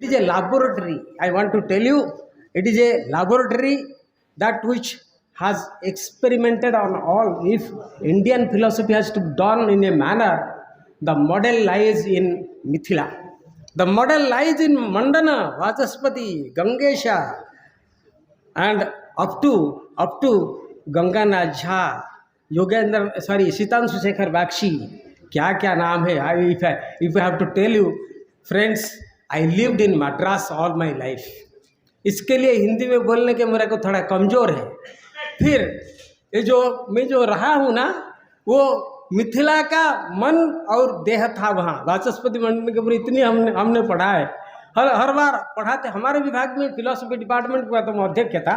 It is a laboratory. I want to tell you, it is a laboratory that which has experimented on all. If Indian philosophy has to be done in a manner, the model lies in Mithila. The model lies in Mandana, Vachaspati, Gangesha, and up to Ganganath Jha, Yogendra, sorry, Sitanshu Shekhar Bakshi. क्या नाम है? If I have to tell you, friends, I lived in Madras all my life. इसके लिए हिंदी में बोलने के मेरे को थोड़ा कमज़ोर है. फिर ये जो मैं जो रहा हूँ ना, वो मिथिला का मन और देह था वहाँ. वाचस्पति मंडल के ऊपर इतनी हमने पढ़ा है. हर बार पढ़ाते. हमारे विभाग में फिलोसफी डिपार्टमेंट का तो मैं अध्यक्ष था,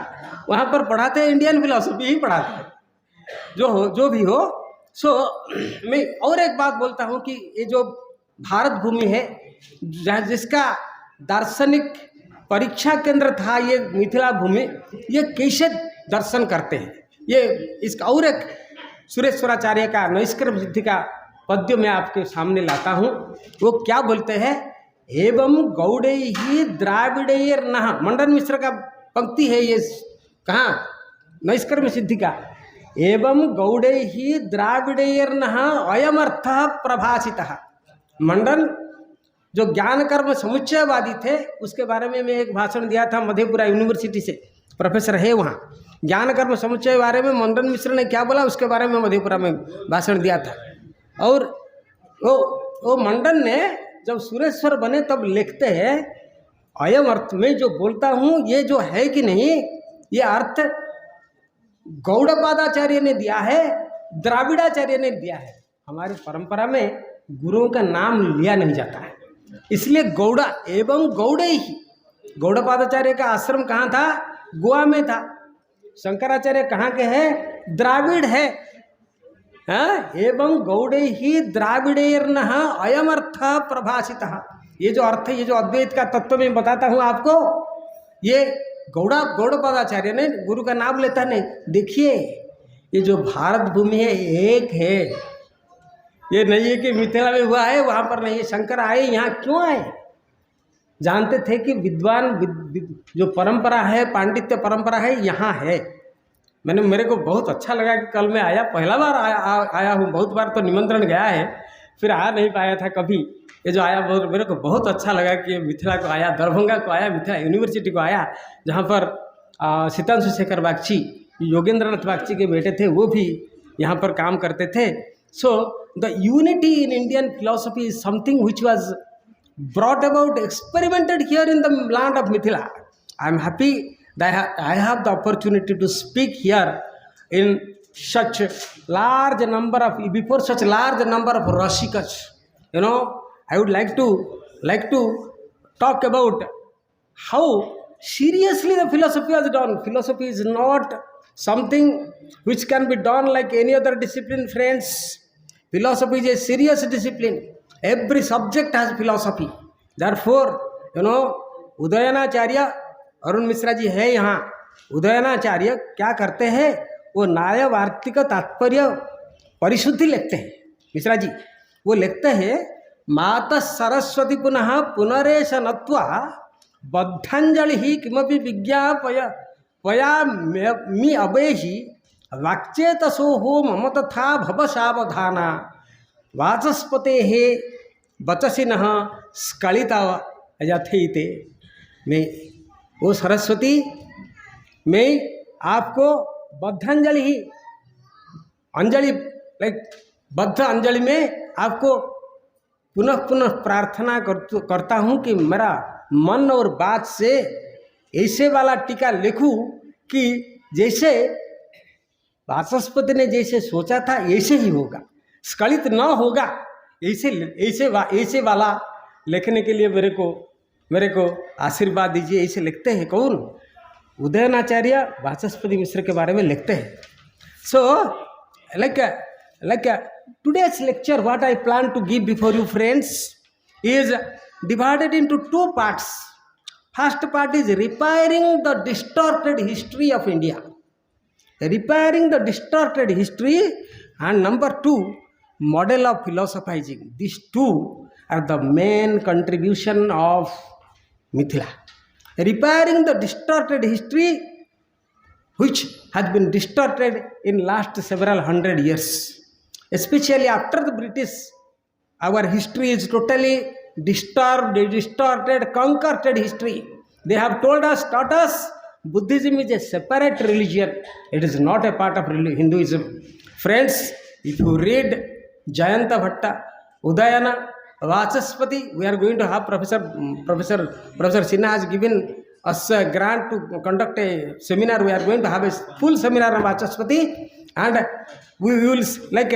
वहाँ पर पढ़ाते इंडियन फिलोसफी ही पढ़ाते, जो भी हो. सो मैं और एक बात बोलता हूँ कि ये जो भारत भूमि है, जिसका दार्शनिक परीक्षा केंद्र था ये मिथिला भूमि, ये कैसे दर्शन करते हैं, ये इसका और एक सुरेश्वराचार्य का नैष्कर्म सिद्धि का पद्य मैं आपके सामने लाता हूँ. वो क्या बोलते हैं? एवं गौड़े ही द्राविडेयर नह. मंडन मिश्र का पंक्ति है ये. कहाँ? नैष्कर्म सिद्धि का. एवं गौड़े ही द्राविडेयर नह अयमर्थ प्रभासितः. मंडन जो ज्ञान कर्म समुच्चयवादी थे, उसके बारे में मैं एक भाषण दिया था मधेपुरा यूनिवर्सिटी से. प्रोफेसर है वहाँ. ज्ञान कर्म समुच्चय के बारे में मंडन मिश्र ने क्या बोला, उसके बारे में मधेपुरा में भाषण दिया था. और वो मंडन ने जब सुरेश्वर बने तब लिखते हैं, अयम अर्थ में जो बोलता हूँ ये जो है कि नहीं, ये अर्थ गौड़पादाचार्य ने दिया है, द्राविडाचार्य ने दिया है. हमारी परंपरा में गुरुओं का नाम लिया नहीं जाता है, इसलिए गौड़ा एवं गौड़े ही. गौड़पादाचार्य का आश्रम कहाँ था? गोवा में था. शंकराचार्य कहाँ के हैं? द्राविड़ है. एवं गौड़े ही द्राविडेर्न अयमर्थ प्रभासितः. ये जो अर्थ है, ये जो अद्वैत का तत्व मैं बताता हूँ आपको, ये गौड़पादाचार्य ने गुरु का नाम लेता नहीं. देखिए ये जो भारत भूमि है एक है, ये नहीं है कि मिथिला में हुआ है वहाँ पर नहीं है. शंकर आए यहाँ क्यों आए? जानते थे कि विद्वान जो परंपरा है, पांडित्य परंपरा है, यहाँ है. मेरे को बहुत अच्छा लगा कि कल मैं आया, पहला बार आया हूँ. बहुत बार तो निमंत्रण गया है, फिर आ नहीं पाया था कभी. ये जो आया मेरे को बहुत अच्छा लगा कि मिथिला को आया, दरभंगा को आया, मिथिला यूनिवर्सिटी को आया, जहाँ पर सितांशु शेखर बागची, योगेंद्रनाथ बागची के बेटे थे, वो भी यहाँ पर काम करते थे. So the unity in Indian philosophy is something which was brought about, experimented here in the land of Mithila. I am happy that I have the opportunity to speak here in such large number of, before such large number of Rasikas. You know, I would like to talk about how seriously the philosophy was done. Philosophy is not something which can be done like any other discipline, friends. Philosophy is a serious discipline. Every subject has philosophy. Therefore, you know, Udayanacharya Arun Mishra ji है यहाँ. उदयनाचार्य क्या करते हैं? वो न्याय वार्तिक तात्पर्य परिशुद्धि लिखते हैं. मिश्रा जी वो लिखते हैं, माता सरस्वती पुनः पुनरेश नत्वा बद्धांजलि ही किमपि विज्ञापयामि अबेहि वाक्चेतसो हो मम तथा भव सावधाना वाचस्पते वचसिनः स्खलिता यथैते. मैं वो सरस्वती, मैं आपको बद्धांजलि ही अंजलि, लाइक बद्ध अंजलि में आपको पुनः प्रार्थना करता हूँ कि मेरा मन और बात से ऐसे वाला टीका लिखूँ कि जैसे वाचस्पति ने जैसे सोचा था ऐसे ही होगा, स्खलित न होगा. ऐसे वाला लिखने के लिए मेरे को आशीर्वाद दीजिए. ऐसे लिखते हैं कौन? उदयनाचार्य वाचस्पति मिश्र के बारे में लिखते हैं. सो like today's lecture, what I plan to give before you friends is divided into two parts. First part is repairing the distorted history of India. Repairing the distorted history, and number two, model of philosophizing. These two are the main contribution of Mithila, repairing the distorted history which has been distorted in last several hundred years. Especially after the British, our history is totally distorted, concocted history. They have taught us Buddhism is a separate religion. It is not a part of Hinduism. Friends, if you read Jayanta Bhatta, Udayana, Vachaspati, we are going to have Professor Sinha has given us a grant to conduct a seminar. We are going to have a full seminar on Vachaspati, and we will like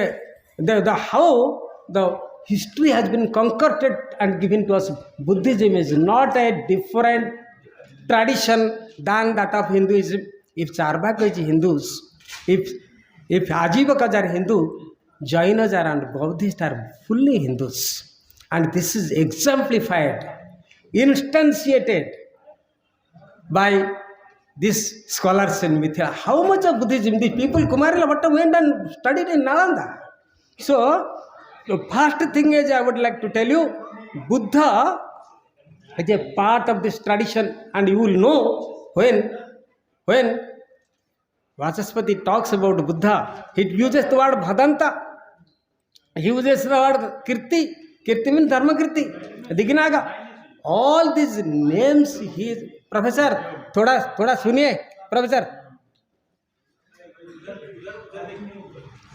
the how the history has been concocted and given to us. Buddhism is not a different tradition than that of Hinduism. If Charvaka is Hindus, if Ajivakas are Hindu, Jainas are and Buddhists are fully Hindus. And this is exemplified, instantiated by these scholars in Mithila. How much of Buddhism? The people, Kumarila Bhatta went and studied in Nalanda. So, the first thing is I would like to tell you, Buddha is a part of this tradition, and you will know when Vachaspati talks about Buddha, he uses the word Bhadanta, he uses the word Kirti. Kirti means Dharma Kirti, Dignaga. All these names he is. Professor, thoda suniye, Professor.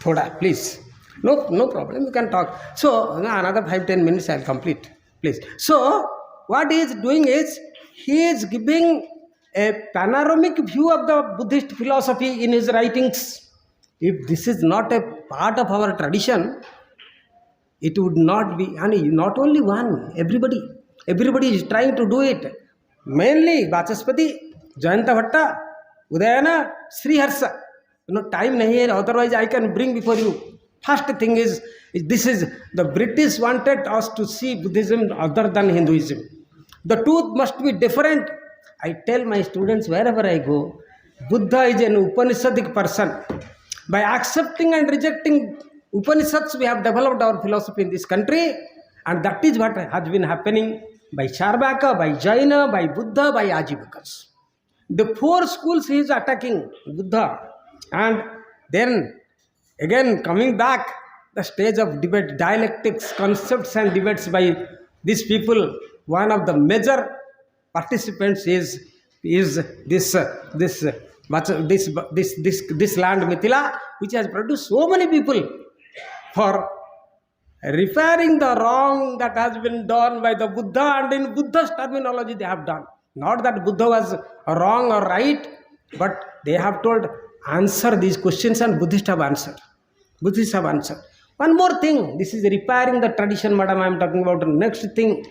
Thoda, please. No problem, you can talk. So, another 5-10 minutes I will complete, please. So, what he is doing is, he is giving a panoramic view of the Buddhist philosophy in his writings. If this is not a part of our tradition, it would not be, and not only one, everybody is trying to do it. Mainly Vachaspati, Jayanta Bhatta, Udayana, Sriharsa. Time nahi hai, otherwise I can bring before you. First thing is, this is the British wanted us to see Buddhism other than Hinduism. The two must be different. I tell my students wherever I go, Buddha is an Upanishadic person. By accepting and rejecting Upanishads, we have developed our philosophy in this country, and that is what has been happening by Charvaka, by Jaina, by Buddha, by Ajivakas. The four schools he is attacking Buddha, and then again coming back the stage of debate, dialectics, concepts and debates by these people. One of the major participants is this land Mithila, which has produced so many people for repairing the wrong that has been done by the Buddha, and in Buddha's terminology they have done. Not that Buddha was wrong or right, but they have told answer these questions, and Buddhists have answered. One more thing, this is repairing the tradition, madam, I am talking about the next thing.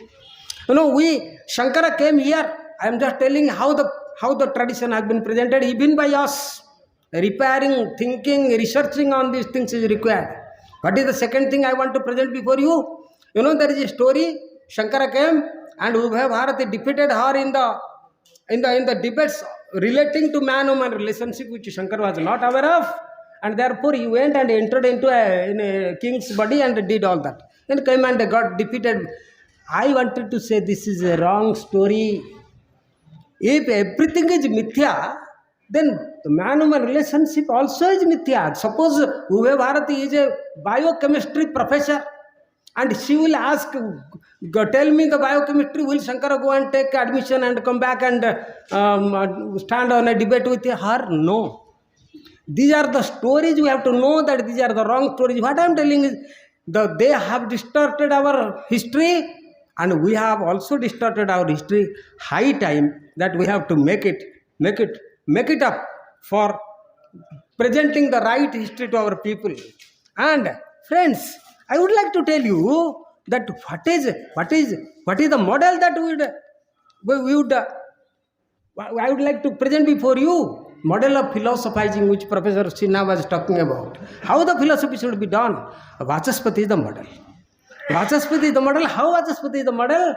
Shankara came here, I am just telling how the tradition has been presented even by us. Repairing, thinking, researching on these things is required. What is the second thing I want to present before you? There is a story. Shankara came and Ubhay Bharati defeated her in the debates relating to man-woman relationship, which Shankara was not aware of, and therefore he went and entered into a king's body and did all that. Then came and got defeated. I wanted to say this is a wrong story. If everything is mithya, then the man-woman relationship also is mithya. Suppose Ubhay Bharati is a biochemistry professor and she will ask, tell me the biochemistry, will Shankara go and take admission and come back and stand on a debate with her? No. These are the stories. We have to know that these are the wrong stories. What I am telling is, they have distorted our history, and we have also distorted our history. High time that we have to make it up for presenting the right history to our people. And friends, I would like to tell you that what is the model that I would like to present before you. Model of philosophizing which Professor Sinha was talking about. How the philosophy should be done. Vachaspati is the model. Vachaspati is the model. How Vachaspati is the model?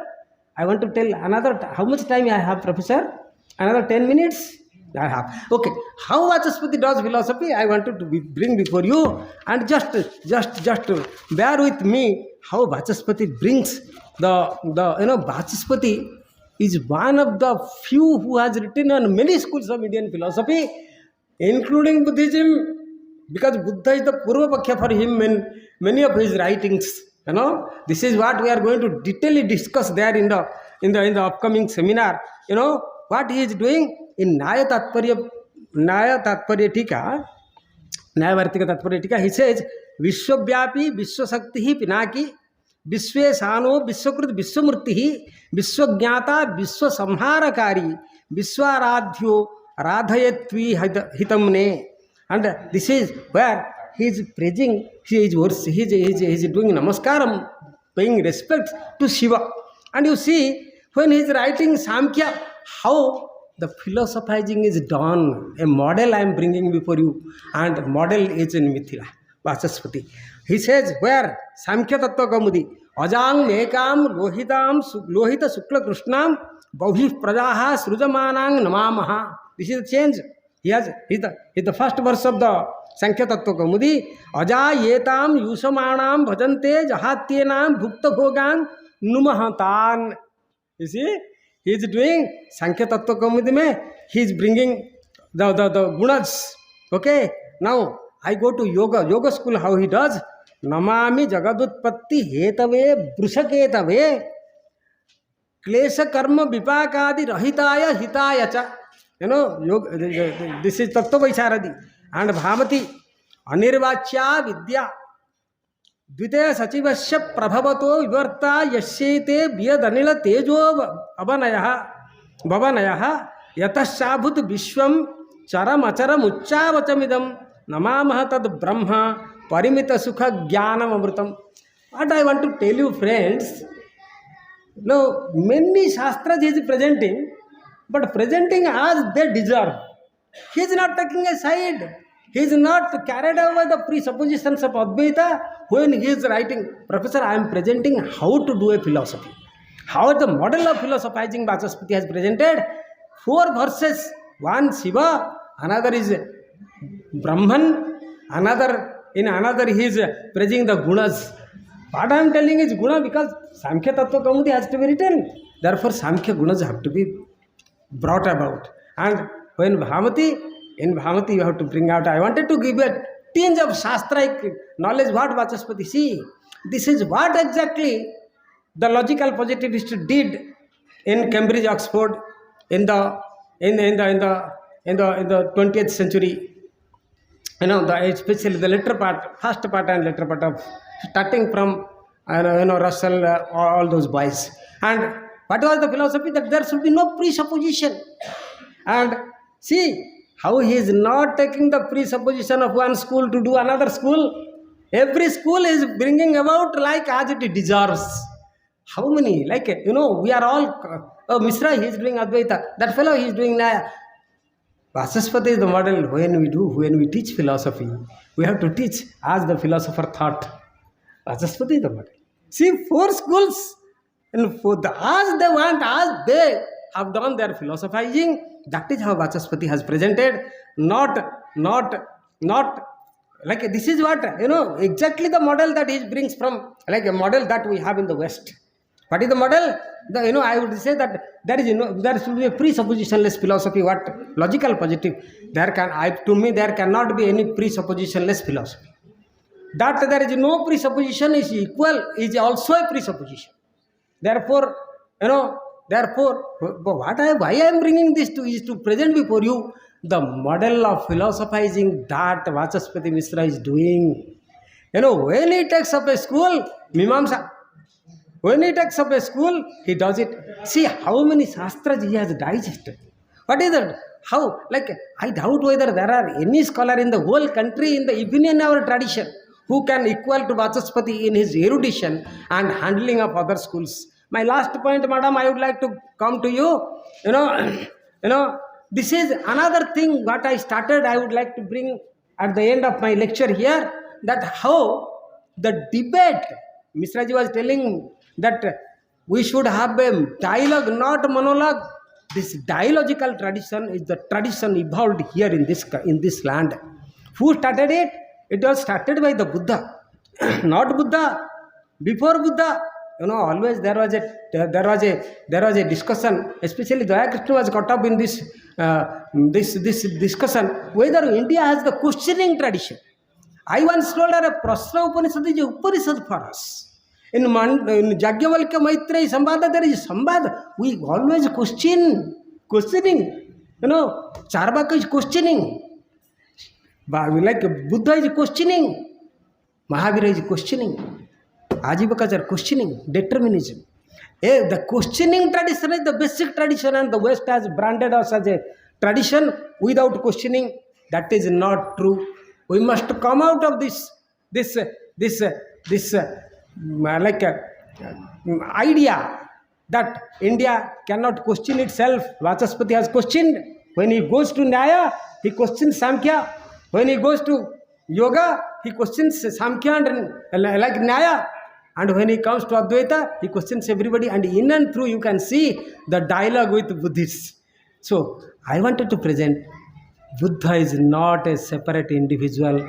I want to tell another. How much time I have, Professor? Another 10 minutes? I have. Okay. How Vachaspati does philosophy, I wanted to bring before you. And just bear with me how Vachaspati brings Vachaspati is one of the few who has written on many schools of Indian philosophy, including Buddhism, because Buddha is the Purva Paksha for him in many of his writings. This is what we are going to detailedly discuss there in the upcoming seminar. What he is doing in Nyaya Tatparya Tika, Nyayavartika Tatparya Tika, he says, Vishwavyapi, Vishwasakti, Pinaki, Vishwesano, Vishwakrut, Vishwamurti, Vishwagyata, Vishwasamharakari, Vishwaradhyo, Radhayatvi Hitamne. And this is where he is praising, he is doing namaskaram, paying respect to Shiva. And you see, when he is writing Samkhya, how the philosophizing is done. A model I am bringing before you, and model is in Mithila, Vachaspati. He says, where Samkhya Tattva Kaumudi, Ajang Mekam Lohita Sukla Krishnam Bauhi Prajaha Srujamanang Namamaha. This is the change. He's the first verse of the Sankhya Tattva Kaumudi. Aja yetam yusamanam bhajante jahatyenam bhukta bhogang numahatan. You see, he is doing Sankhya Tattva Kaumudi mein, he is bringing the gunas. Okay, now I go to yoga school. How he does? Namami jagadutpatti hetave brushaketave klesha karma vipakadi rahitaya hitaya cha. Yoga, this is Tattva Vaisharadi. And Bhamati, Anirvachya Vidya, Dvite Sachivasya Prabhavato Vivarta Yashete Byadanila Tejo Bhavanayaha Yatashabhut Vishwam Charam Acharam Uchavachamidam Namamahatad Brahma Parimita Sukha Jnanam Amrutam. What I want to tell you, friends, many Shastras he is presenting, but presenting as they deserve. He is not taking a side. He is not carried away the presuppositions of Advaita when he is writing. Professor, I am presenting how to do a philosophy. How the model of philosophizing Vachaspati has presented. 4 verses. One Shiva, another is Brahman, in another he is praising the gunas. What I am telling is guna because Samkhya Tattva Kaumudi has to be written. Therefore, Samkhya gunas have to be brought about. And when in Bhamati you have to bring out, I wanted to give you a tinge of Shastraic knowledge what Vachaspati. See, this is what exactly the logical positivist did in Cambridge, Oxford, in the 20th century. Especially the later part, first part and later part of starting from Russell, all those boys. And what was the philosophy? That there should be no presupposition. And see how he is not taking the presupposition of one school to do another school. Every school is bringing about like as it deserves. How many? We are all, Misra, he is doing Advaita. That fellow, he is doing Nyaya. Vachaspati is the model when we teach philosophy. We have to teach as the philosopher thought. Vachaspati is the model. See, 4 schools, and as they want, as they have done their philosophizing, that is how Vachaspati has presented. Not like this is what, exactly the model that he brings from, like a model that we have in the West. What is the model? I would say that there should be a presuppositionless philosophy. What logical positive? To me, there cannot be any presuppositionless philosophy. That there is no presupposition is also a presupposition. Therefore, why I am bringing this is to present before you the model of philosophizing that Vachaspati Misra is doing. When he takes up a school, Mimamsa. When he takes up a school, he does it. See how many Shastras he has digested. What is that? How? I doubt whether there are any scholar in the whole country, in the opinion of our tradition, who can equal to Vachaspati in his erudition and handling of other schools. My last point, madam, I would like to come to you. This is another thing what I started. I would like to bring at the end of my lecture here, that how the debate, Misraji was telling that we should have a dialogue, not monologue. This dialogical tradition is the tradition evolved here in this land. Who started it? It was started by the Buddha, not Buddha. Before Buddha, always there was a discussion, especially Daya Krishna was caught up in this discussion whether India has the questioning tradition. I once told her a Prashna Upanishad is a Upanishad for us. In Jagyavalkya Maitreyi Sambhada there is Sambhada. We always questioning. Charvaka is questioning. Like Buddha is questioning. Mahavira is questioning. Ajivaka are questioning. Determinism. The questioning tradition is the basic tradition, and the West has branded us as a tradition without questioning. That is not true. We must come out of this idea that India cannot question itself. Vachaspati has questioned. When he goes to Nyaya, he questions Samkhya. When he goes to Yoga, he questions Samkhya and like Nyaya. And when he comes to Advaita, he questions everybody. And in and through, you can see the dialogue with Buddhists. So, I wanted to present Buddha is not a separate individual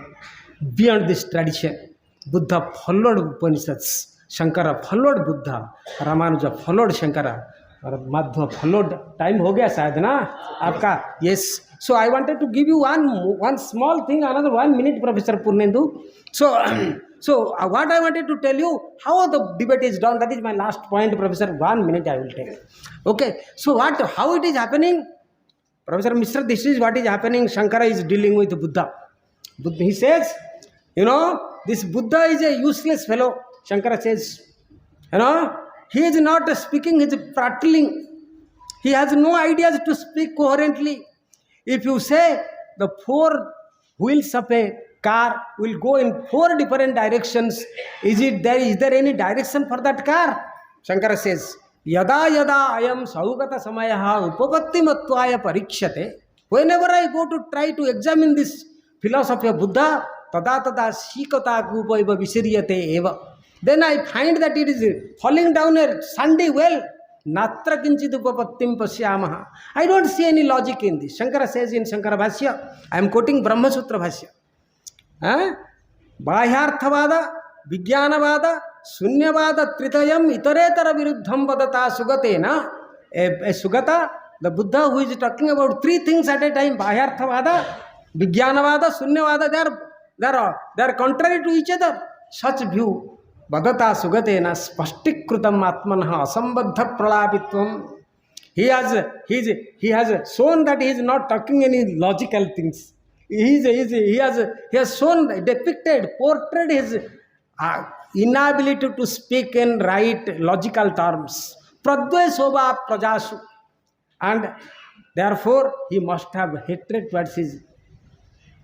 beyond this tradition. Buddha followed Upanishads. Shankara followed Buddha. Ramanuja followed Shankara. Madhva followed. Time ho gaya shayad na aapka? Yes. So I wanted to give you one small thing, another 1 minute, Professor Purnendu. So what I wanted to tell you, how the debate is done, that is my last point, Professor. 1 minute I will take. Okay. So how it is happening? Professor Mishra, this is what is happening. Shankara is dealing with Buddha. He says, this Buddha is a useless fellow. Shankara says, he is not speaking, he is prattling. He has no ideas to speak coherently. If you say the 4 wheels of a car will go in 4 different directions, is there any direction for that car? Shankara says, Yada yada ayam saugata samayaha upapatti mattvaya parikshate. Whenever I go to try to examine this philosophy of Buddha, tada shikata kupaiva visiriyate eva. Then I find that it is falling down a sandy well. Natra kinchid upapattim pasyamaha. I don't see any logic in this. Shankara says in Shankara Bhashya, I am quoting Brahma Sutra Bhashya. Bahyarthavada, Vijnanavada, Sunyavada Tritayam Itaretara Viruddham Vadata Sugatena. A Sugata, the Buddha who is talking about 3 things at a time, Bahyarthavada, Vijnanavada, Sunyavada, they are contrary to each other. Such view, Vadata Sugatena, Spastikrutam Atmanha, Asambadha Pralapitvam. He has shown that he is not talking any logical things. He has shown, depicted, portrayed his inability to speak in right logical terms. Pradve Sobha Prajasu. And therefore, he must have hatred towards his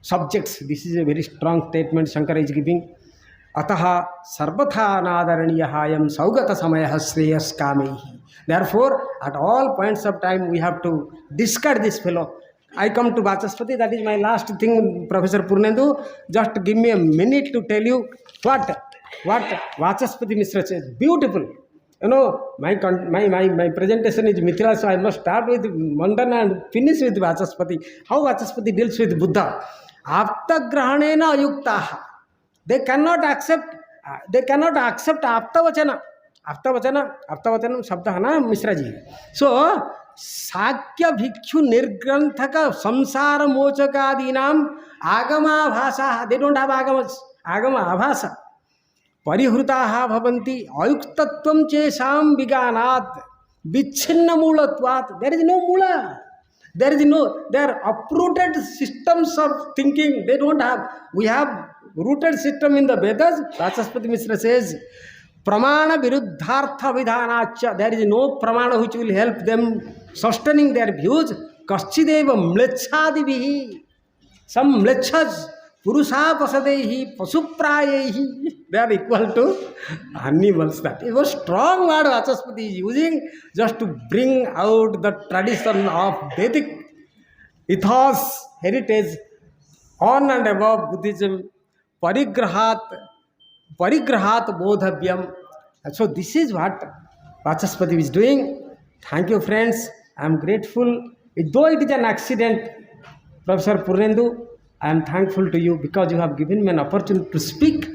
subjects. This is a very strong statement Shankara is giving. Ataha sarvatha nadaranyahayam saugata samayah shreyas kamehi. Therefore, at all points of time, we have to discard this fellow. I come to Vachaspati. That is my last thing, Professor Purnendu. Just give me a minute to tell you what Vachaspati Mishra says. Beautiful. My presentation is Mithila, so I must start with Mandana and finish with Vachaspati. How Vachaspati deals with Buddha. Aptagrahanena ayuktaha. They cannot accept aptavachana. Aptavachanam shabda hai na Mishra ji. So, Sakya Bhikshu Nirgranthaka Samsara Mochakadinam Agama Bhasa. They don't have agamas. Agama Abhasa. Parihrutaha bhavanti ayuktatvam chesam viganat vichinna mulatvat. There is no mula. They are uprooted systems of thinking. They don't have. We have rooted system in the Vedas. Vachaspati Mishra says, Pramana viruddhartha vidhanacha. There is no pramana which will help them sustaining their views. Kaschideva mlechadivihi. Some mlechas, purusha pasadehi, pasuprayehi. They are equal to animals. That is a strong word Vachaspati is using just to bring out the tradition of Vedic ethos, heritage, on and above Buddhism. Parigrahat bodhavyam. So this is what Vachaspati is doing. Thank you, friends. I am grateful. Though it is an accident, Professor Purnendu, I am thankful to you because you have given me an opportunity to speak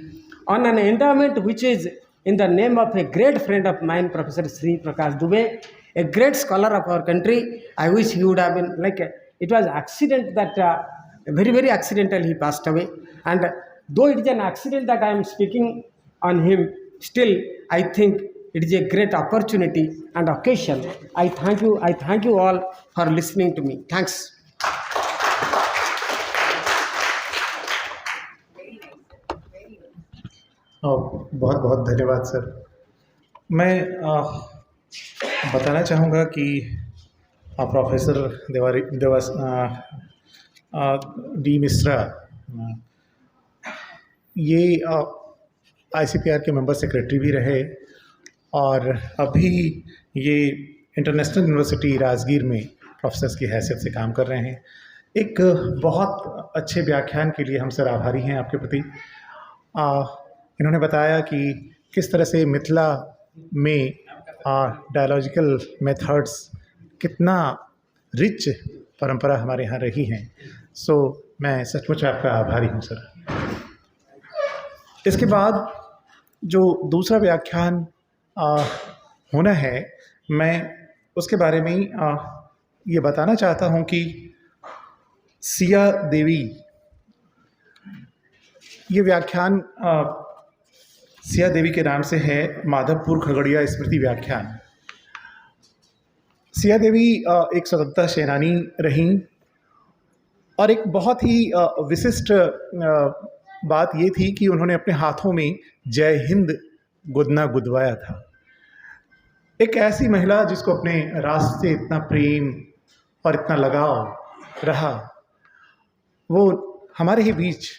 on an endowment which is in the name of a great friend of mine, Professor Sri Prakash Dubey, a great scholar of our country. I wish he would have been like it was accident that very accidental he passed away. And though it is an accident that I am speaking on him, still I think it is a great opportunity and occasion. I thank you all for listening to me. Thanks. बहुत बहुत धन्यवाद sir. मैं बताना चाहूँगा कि professor D Mishra ये ICPR के member secretary भी रहे और अभी ये इंटरनेशनल यूनिवर्सिटी राजगीर में प्रोफेसर की हैसियत से काम कर रहे हैं। एक बहुत अच्छे व्याख्यान के लिए हम सर आभारी हैं आपके प्रति। इन्होंने बताया कि किस तरह से मिथिला में डायलॉजिकल मेथड्स कितना रिच परंपरा हमारे यहाँ रही हैं। सो मैं सचमुच आपका आभारी हूँ सर। इसके बाद जो दूसरा व्याख्यान होना है, मैं उसके बारे में ये बताना चाहता हूँ कि सिया देवी, ये व्याख्यान सिया देवी के नाम से है, माधवपुर खगड़िया स्मृति व्याख्यान। सिया देवी एक स्वतंत्रता सेनानी रहीं और एक बहुत ही विशिष्ट बात ये थी कि उन्होंने अपने हाथों में जय हिंद गुदना गुदवाया था। एक ऐसी महिला जिसको अपने राष्ट्र से इतना प्रेम और इतना लगाव रहा, वो हमारे ही बीच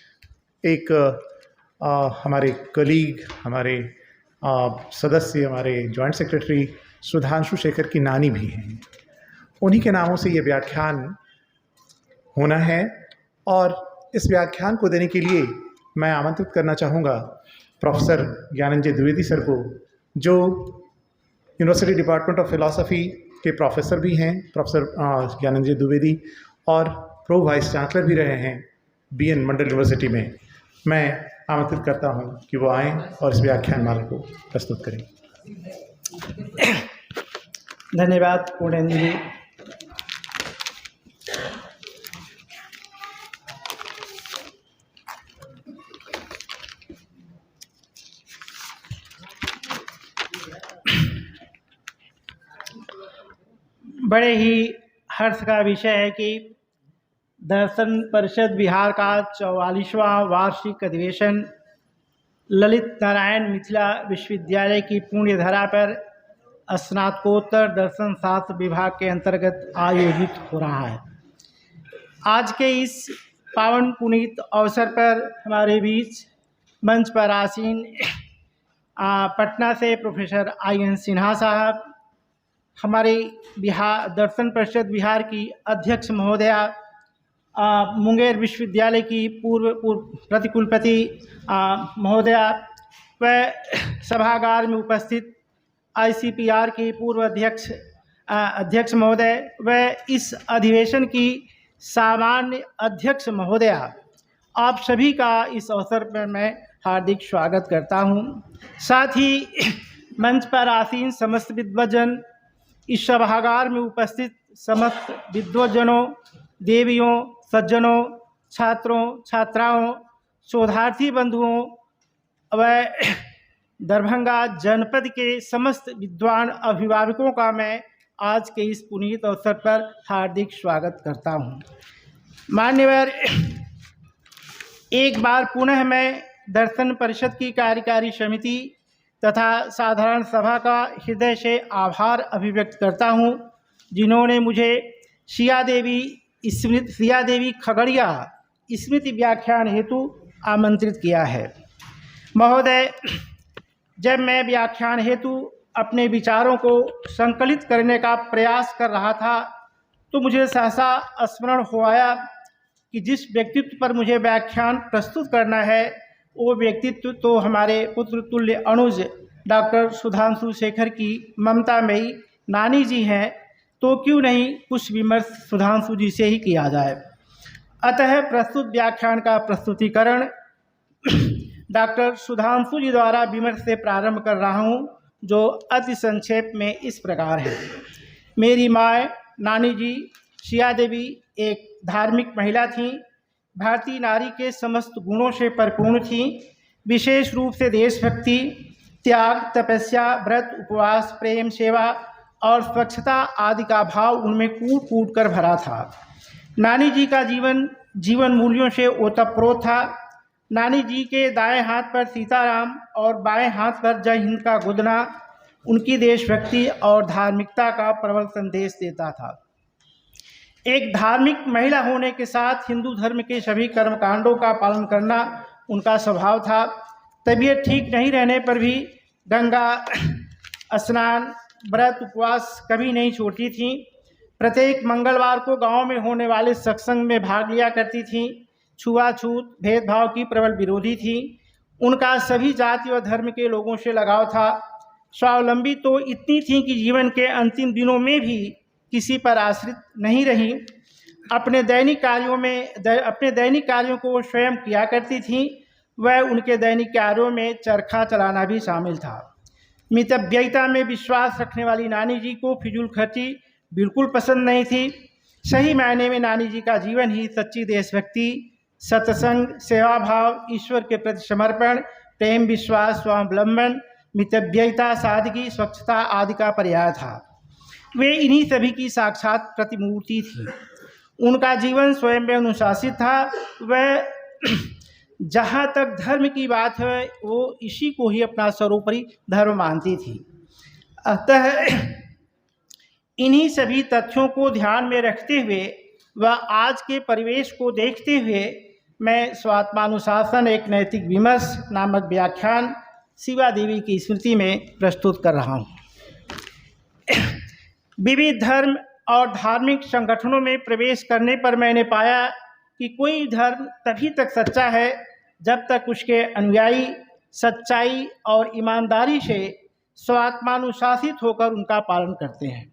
एक हमारे कलीग, हमारे सदस्य, हमारे जॉइंट सेक्रेटरी सुधांशु शेखर की नानी भी हैं। उन्हीं के नामों से ये व्याख्यान होना है और इस व्याख्यान को देने के लिए मैं आमंत्रित करना चाहूँगा प्रोफेसर ज्ञानंजय द्विवेदी सर को, जो यूनिवर्सिटी डिपार्टमेंट ऑफ फिलॉसफी के प्रोफेसर भी हैं, प्रोफेसर ज्ञानंजय द्विवेदी, और प्रो वाइस चांसलर भी रहे हैं BN मंडल यूनिवर्सिटी में। मैं आमंत्रित करता हूं कि वो आएँ और इस व्याख्यानमाला को प्रस्तुत करें। धन्यवाद पूर्णेंद्र जी। बड़े ही हर्ष का विषय है कि दर्शन परिषद बिहार का 44वां वार्षिक अधिवेशन ललित नारायण मिथिला विश्वविद्यालय की पुण्य धरा पर स्नातकोत्तर दर्शन शास्त्र विभाग के अंतर्गत आयोजित हो रहा है। आज के इस पावन पुनीत अवसर पर हमारे बीच मंच पर आसीन पटना से प्रोफेसर IN सिन्हा साहब, हमारे बिहार दर्शन परिषद बिहार की अध्यक्ष महोदया, मुंगेर विश्वविद्यालय की पूर्व प्रतिकुलपति महोदया व सभागार में उपस्थित ICPR के पूर्व अध्यक्ष महोदय व इस अधिवेशन की सामान्य अध्यक्ष महोदया, आप सभी का इस अवसर पर मैं हार्दिक स्वागत करता हूं। साथ ही मंच पर आसीन समस्त विद्वजन, इस सभागार में उपस्थित समस्त विद्वजनों, देवियों, सज्जनों, छात्रों, छात्राओं, शोधार्थी बंधुओं व दरभंगा जनपद के समस्त विद्वान अभिभावकों का मैं आज के इस पुनीत अवसर पर हार्दिक स्वागत करता हूं। मान्यवर, एक बार पुनः मैं दर्शन परिषद की कार्यकारी समिति तथा साधारण सभा का हृदय से आभार अभिव्यक्त करता हूं, जिन्होंने मुझे सिया देवी खगड़िया स्मृति व्याख्यान हेतु आमंत्रित किया है। महोदय, जब मैं व्याख्यान हेतु अपने विचारों को संकलित करने का प्रयास कर रहा था तो मुझे सहसा स्मरण हो आया कि जिस व्यक्तित्व पर मुझे व्याख्यान प्रस्तुत करना है वो व्यक्तित्व तो हमारे पुत्र तुल्य अनुज डॉक्टर सुधांशु शेखर की ममतामयी नानी जी हैं, तो क्यों नहीं कुछ विमर्श सुधांशु जी से ही किया जाए। अतः प्रस्तुत व्याख्यान का प्रस्तुतिकरण डॉक्टर सुधांशु जी द्वारा विमर्श से प्रारंभ कर रहा हूँ, जो अति संक्षेप में इस प्रकार है। मेरी माँ नानी जी सिया देवी एक धार्मिक महिला थीं। भारतीय नारी के समस्त गुणों से परिपूर्ण थीं। विशेष रूप से देशभक्ति, त्याग, तपस्या, व्रत, उपवास, प्रेम, सेवा और स्वच्छता आदि का भाव उनमें कूट कूट कर भरा था। नानी जी का जीवन मूल्यों से ओतप्रोत था। नानी जी के दाएं हाथ पर सीताराम और बाएं हाथ पर जय हिंद का गुदना उनकी देशभक्ति और धार्मिकता का प्रबल संदेश देता था। एक धार्मिक महिला होने के साथ हिंदू धर्म के सभी कर्मकांडों का पालन करना उनका स्वभाव था। तबीयत ठीक नहीं रहने पर भी गंगा स्नान, व्रत, उपवास कभी नहीं छोड़ती थीं। प्रत्येक मंगलवार को गांव में होने वाले सत्संग में भाग लिया करती थीं। छुआछूत, भेदभाव की प्रबल विरोधी थीं। उनका सभी जाति और धर्म के लोगों से लगाव था। स्वावलंबी तो इतनी थीं कि जीवन के अंतिम दिनों में भी किसी पर आश्रित नहीं रहीं। अपने दैनिक कार्यों को वो स्वयं किया करती थीं। वह उनके दैनिक कार्यों में चरखा चलाना भी शामिल था। मितव्ययिता में विश्वास रखने वाली नानी जी को फिजूल खर्ची बिल्कुल पसंद नहीं थी। सही मायने में नानी जी का जीवन ही सच्ची देशभक्ति, सत्संग, सेवा भाव, ईश्वर के प्रति समर्पण, प्रेम, विश्वास, स्वावलंबन, मितव्ययिता, सादगी, स्वच्छता आदि का पर्याय था। वे इन्हीं सभी की साक्षात प्रतिमूर्ति थी। उनका जीवन स्वयं में अनुशासित था। वह जहाँ तक धर्म की बात है वो इसी को ही अपना सर्वोपरि धर्म मानती थी। अतः इन्हीं सभी तथ्यों को ध्यान में रखते हुए व आज के परिवेश को देखते हुए मैं स्वात्मानुशासन एक नैतिक विमर्श नामक व्याख्यान शिवा देवी की स्मृति में प्रस्तुत कर रहा हूँ। विविध धर्म और धार्मिक संगठनों में प्रवेश करने पर मैंने पाया कि कोई धर्म तभी तक सच्चा है जब तक उसके अनुयायी सच्चाई और ईमानदारी से स्वात्मानुशासित होकर उनका पालन करते हैं।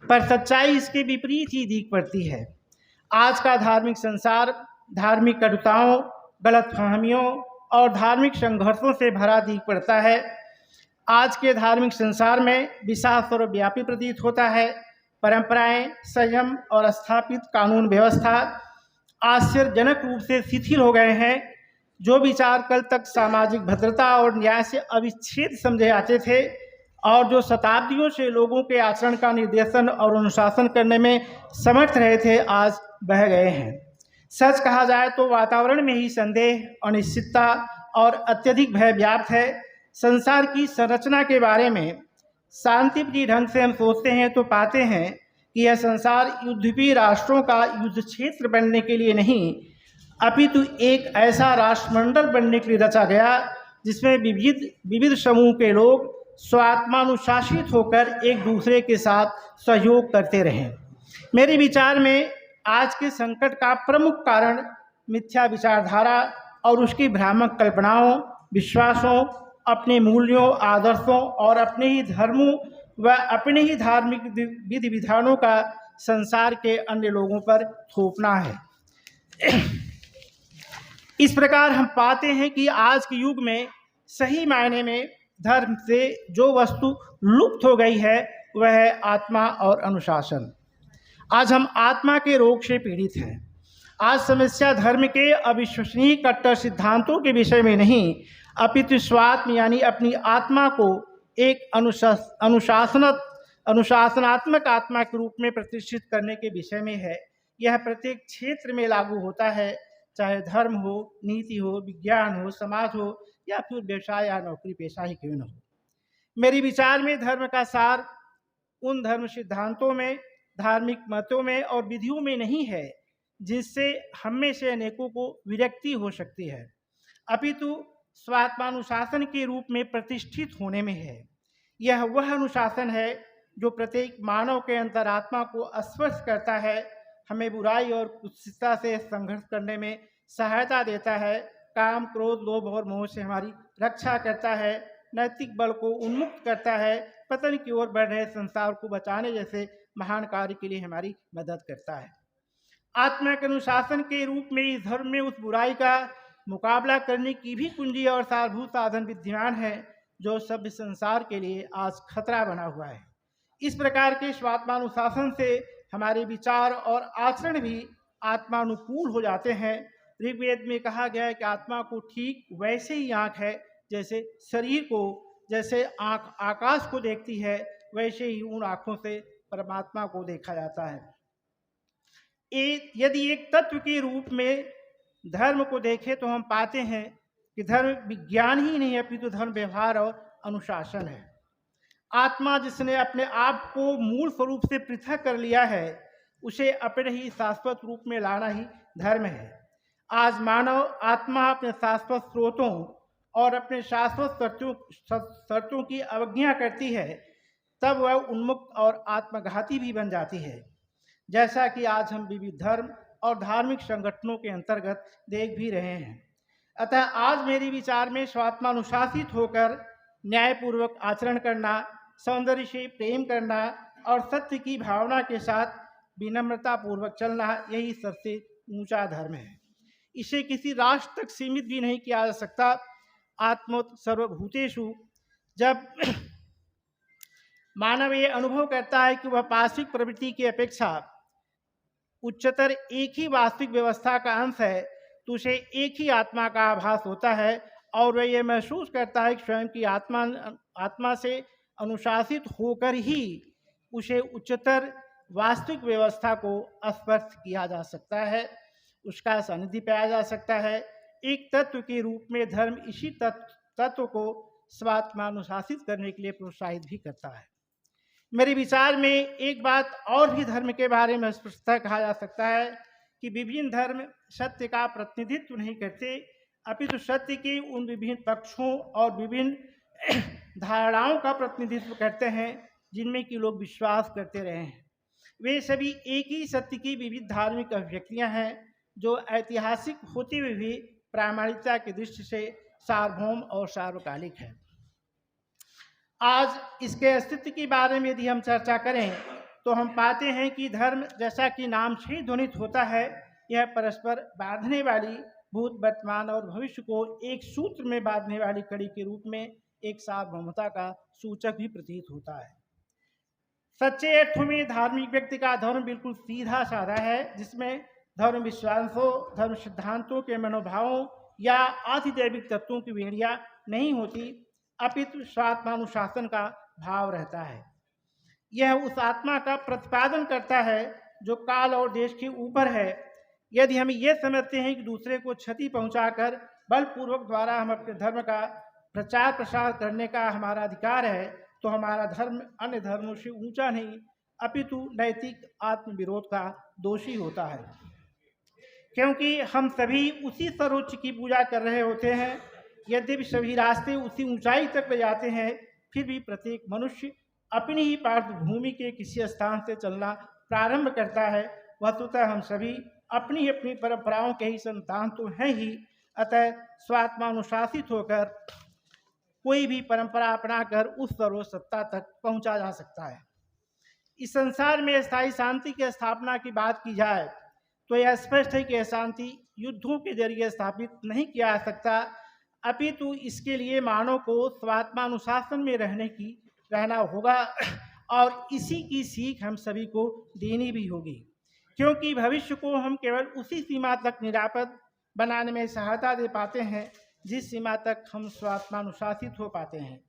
पर सच्चाई इसके विपरीत ही दिख पड़ती है। आज का धार्मिक संसार धार्मिक कटुताओं, गलतफहमियों और धार्मिक संघर्षों से भरा दिख पड़ता है। आज के धार्मिक संसार में विशाल सर्वव्यापी प्रतीत होता है। परंपराएं, संयम और स्थापित कानून व्यवस्था आश्चर्यजनक रूप से शिथिल हो गए हैं। जो विचार कल तक सामाजिक भद्रता और न्याय से अविच्छेद समझे जाते थे और जो शताब्दियों से लोगों के आचरण का निर्देशन और अनुशासन करने में समर्थ रहे थे, आज बह गए हैं। सच कहा जाए तो वातावरण में ही संदेह, अनिश्चितता और अत्यधिक भय व्याप्त है। संसार की संरचना के बारे में शांतिप्रिय ढंग से हम सोचते हैं तो पाते हैं कि यह संसार युद्धप्रिय राष्ट्रों का युद्ध क्षेत्र बनने के लिए नहीं, अपितु एक ऐसा राष्ट्रमंडल बनने के लिए रचा गया जिसमें विविध समूह के लोग स्वात्मानुशासित होकर एक दूसरे के साथ सहयोग करते रहें। मेरे विचार में आज के संकट का प्रमुख कारण मिथ्या विचारधारा और उसकी भ्रामक कल्पनाओं, विश्वासों, अपने मूल्यों, आदर्शों और अपने ही धर्मों व अपने ही धार्मिक विधि विधानों का संसार के अन्य लोगों पर थोपना है। इस प्रकार हम पाते हैं कि आज के युग में सही मायने में धर्म से जो वस्तु लुप्त हो गई है वह है आत्मा और अनुशासन। आज हम आत्मा के रोग से पीड़ित हैं। आज समस्या धर्म के अविश्वसनीय कट्टर सिद्धांतों के विषय में नहीं, अपितु स्वात्म यानी अपनी आत्मा को एक अनुशासनात्मक आत्मा के रूप में प्रतिष्ठित करने के विषय में है। यह प्रत्येक क्षेत्र में लागू होता है, चाहे धर्म हो, नीति हो, विज्ञान हो, समाज हो या फिर व्यवसाय या नौकरी पेशा ही क्यों न हो। मेरे विचार में धर्म का सार उन धर्म सिद्धांतों में, धार्मिक मतों में और विधियों में नहीं है जिससे हम में से अनेकों को विरक्ति हो सकती है, अपितु स्वात्मानुशासन के रूप में प्रतिष्ठित होने में है। यह वह अनुशासन है जो प्रत्येक मानव के अंतरात्मा को अस्वस्थ करता है, हमें बुराई और कुत्सितता से संघर्ष करने में सहायता देता है, काम, क्रोध, लोभ और मोह से हमारी रक्षा करता है, नैतिक बल को उन्मुक्त करता है, पतन की ओर बढ़ रहे संसार को बचाने जैसे महान कार्य के लिए हमारी मदद करता है। आत्मा के अनुशासन के रूप में इस धर्म में उस बुराई का मुकाबला करने की भी कुंजी और सारभूत साधन विद्यमान है, जो सभ्य संसार के लिए आज खतरा बना हुआ है। इस प्रकार के स्वात्मानुशासन से हमारे विचार और आचरण भी आत्मानुकूल हो जाते हैं। ऋग्वेद में कहा गया है कि आत्मा को ठीक वैसे ही आँख है जैसे शरीर को, जैसे आँख आकाश को देखती है, वैसे ही उन आँखों से परमात्मा को देखा जाता है। यदि एक तत्व के रूप में धर्म को देखें तो हम पाते हैं कि धर्म विज्ञान ही नहीं है, अपितु धर्म व्यवहार और अनुशासन है। आत्मा जिसने अपने आप को मूल स्वरूप से पृथक कर लिया है, उसे अपने ही शाश्वत रूप में लाना ही धर्म है। आज मानव आत्मा अपने शाश्वत स्रोतों और अपने शाश्वत शर्तों की अवज्ञा करती है, तब वह उन्मुक्त और आत्मघाती भी बन जाती है, जैसा कि आज हम विविध धर्म और धार्मिक संगठनों के अंतर्गत देख भी रहे हैं। अतः आज मेरे विचार में स्वात्मानुशासित होकर न्यायपूर्वक आचरण करना, सौंदर्य से प्रेम करना और सत्य की भावना के साथ विनम्रता पूर्वक चलना, यही सबसे ऊंचा धर्म है। इसे किसी राष्ट्र तक सीमित भी नहीं किया जा सकता। आत्मोत सर्वभूतेषु जब मानव ये अनुभव करता है कि वह पार्श्विक प्रवृत्ति की अपेक्षा उच्चतर एक ही वास्तविक व्यवस्था का अंश है, तो उसे एक ही आत्मा का आभास होता है और वह ये महसूस करता है कि स्वयं की आत्मा से अनुशासित होकर ही उसे उच्चतर वास्तविक व्यवस्था को स्पर्श किया जा सकता है, उसका सानिध्य पाया जा सकता है। एक तत्व के रूप में धर्म इसी तत्व को स्वात्मानुशासित करने के लिए प्रोत्साहित भी करता है। मेरे विचार में एक बात और भी धर्म के बारे में स्पष्टतः कहा जा सकता है कि विभिन्न धर्म सत्य का प्रतिनिधित्व नहीं करते, अपितु सत्य के उन विभिन्न पक्षों और विभिन्न धारणाओं का प्रतिनिधित्व करते हैं जिनमें कि लोग विश्वास करते रहे हैं। वे सभी एक ही सत्य की विविध धार्मिक अभिव्यक्तियां हैं, जो ऐतिहासिक होते हुए भी प्रामाणिकता की दृष्टि से सार्वभौम और सार्वकालिक है। आज इसके अस्तित्व के बारे में यदि हम चर्चा करें तो हम पाते हैं कि धर्म, जैसा कि नाम से ही ध्वनित होता है, यह परस्पर बांधने वाली भूत, वर्तमान और भविष्य को एक सूत्र में बांधने वाली कड़ी के रूप में एक सार्वभौमता का सूचक भी प्रतीत होता है। सच्चे अर्थों में धार्मिक व्यक्ति का धर्म बिल्कुल सीधा साधा है, जिसमें धर्म विश्वासों, धर्म सिद्धांतों के मनोभावों या आधिदैविक तत्वों की बेड़ियां नहीं होती, अपितु स्वात्मानुशासन का भाव रहता है। यह उस आत्मा का प्रतिपादन करता है जो काल और देश के ऊपर है। यदि हम ये समझते हैं कि दूसरे को क्षति पहुंचाकर बलपूर्वक द्वारा हम अपने धर्म का प्रचार प्रसार करने का हमारा अधिकार है, तो हमारा धर्म अन्य धर्मों से ऊंचा नहीं, अपितु नैतिक आत्मविरोध का दोषी होता है, क्योंकि हम सभी उसी सर्वोच्च की पूजा कर रहे होते हैं। यद्यपि सभी रास्ते उसी ऊंचाई तक ले जाते हैं, फिर भी प्रत्येक मनुष्य अपनी ही पार्श्वभूमि के किसी स्थान से चलना प्रारंभ करता है। वस्तुतः हम सभी अपनी अपनी परंपराओं के ही संतान तो हैं ही। अतः स्वात्मानुशासित होकर कोई भी परंपरा अपनाकर उस सर्वसत्ता तक पहुंचा जा सकता है। इस संसार में स्थायी शांति की स्थापना की बात की जाए तो यह स्पष्ट है कि यह शांति युद्धों के जरिए स्थापित नहीं किया जा सकता, अपितु इसके लिए मानव को स्वात्मानुशासन में रहना होगा और इसी की सीख हम सभी को देनी भी होगी, क्योंकि भविष्य को हम केवल उसी सीमा तक निरापद बनाने में सहायता दे पाते हैं जिस सीमा तक हम स्वात्मानुशासित हो पाते हैं।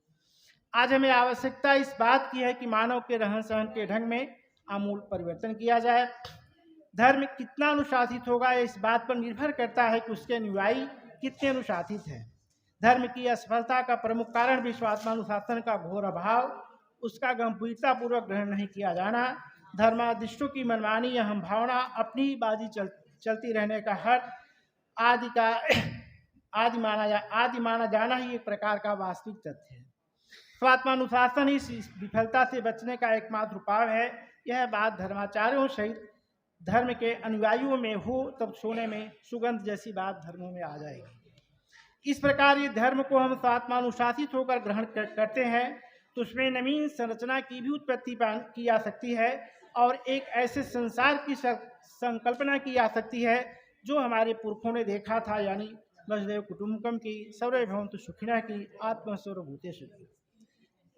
आज हमें आवश्यकता इस बात की है कि मानव के रहन सहन के ढंग में आमूल परिवर्तन किया जाए। धर्म कितना अनुशासित होगा इस बात पर निर्भर करता है कि उसके अनुयायी कितने अनुशासित हैं। धर्म की असफलता का प्रमुख कारण भी स्वात्मानुशासन का घोर अभाव, उसका गंभीरतापूर्वक ग्रहण नहीं किया जाना, धर्मादिष्टों की मनमानी या हम भावना, अपनी बाजी चलती रहने का हट आदि माना जाना ही एक प्रकार का वास्तविक तथ्य है। स्वात्मानुशासन ही इस विफलता से बचने का एकमात्र उपाय है। यह बात धर्माचार्यों सहित धर्म के अनुयायियों में हो तब सोने में सुगंध जैसी बात धर्मों में आ जाएगी। इस प्रकार ये धर्म को हम स्वात्मानुशासित होकर ग्रहण करते हैं तो उसमें नवीन संरचना की भी उत्पत्ति की जा सकती है और एक ऐसे संसार की संकल्पना की जा सकती है जो हमारे पुरखों ने देखा था, यानी वसुदेव कुटुंबकम की, सर्वे भवन्तु सुखिनः की, आत्मस्वरूभूतेषु की।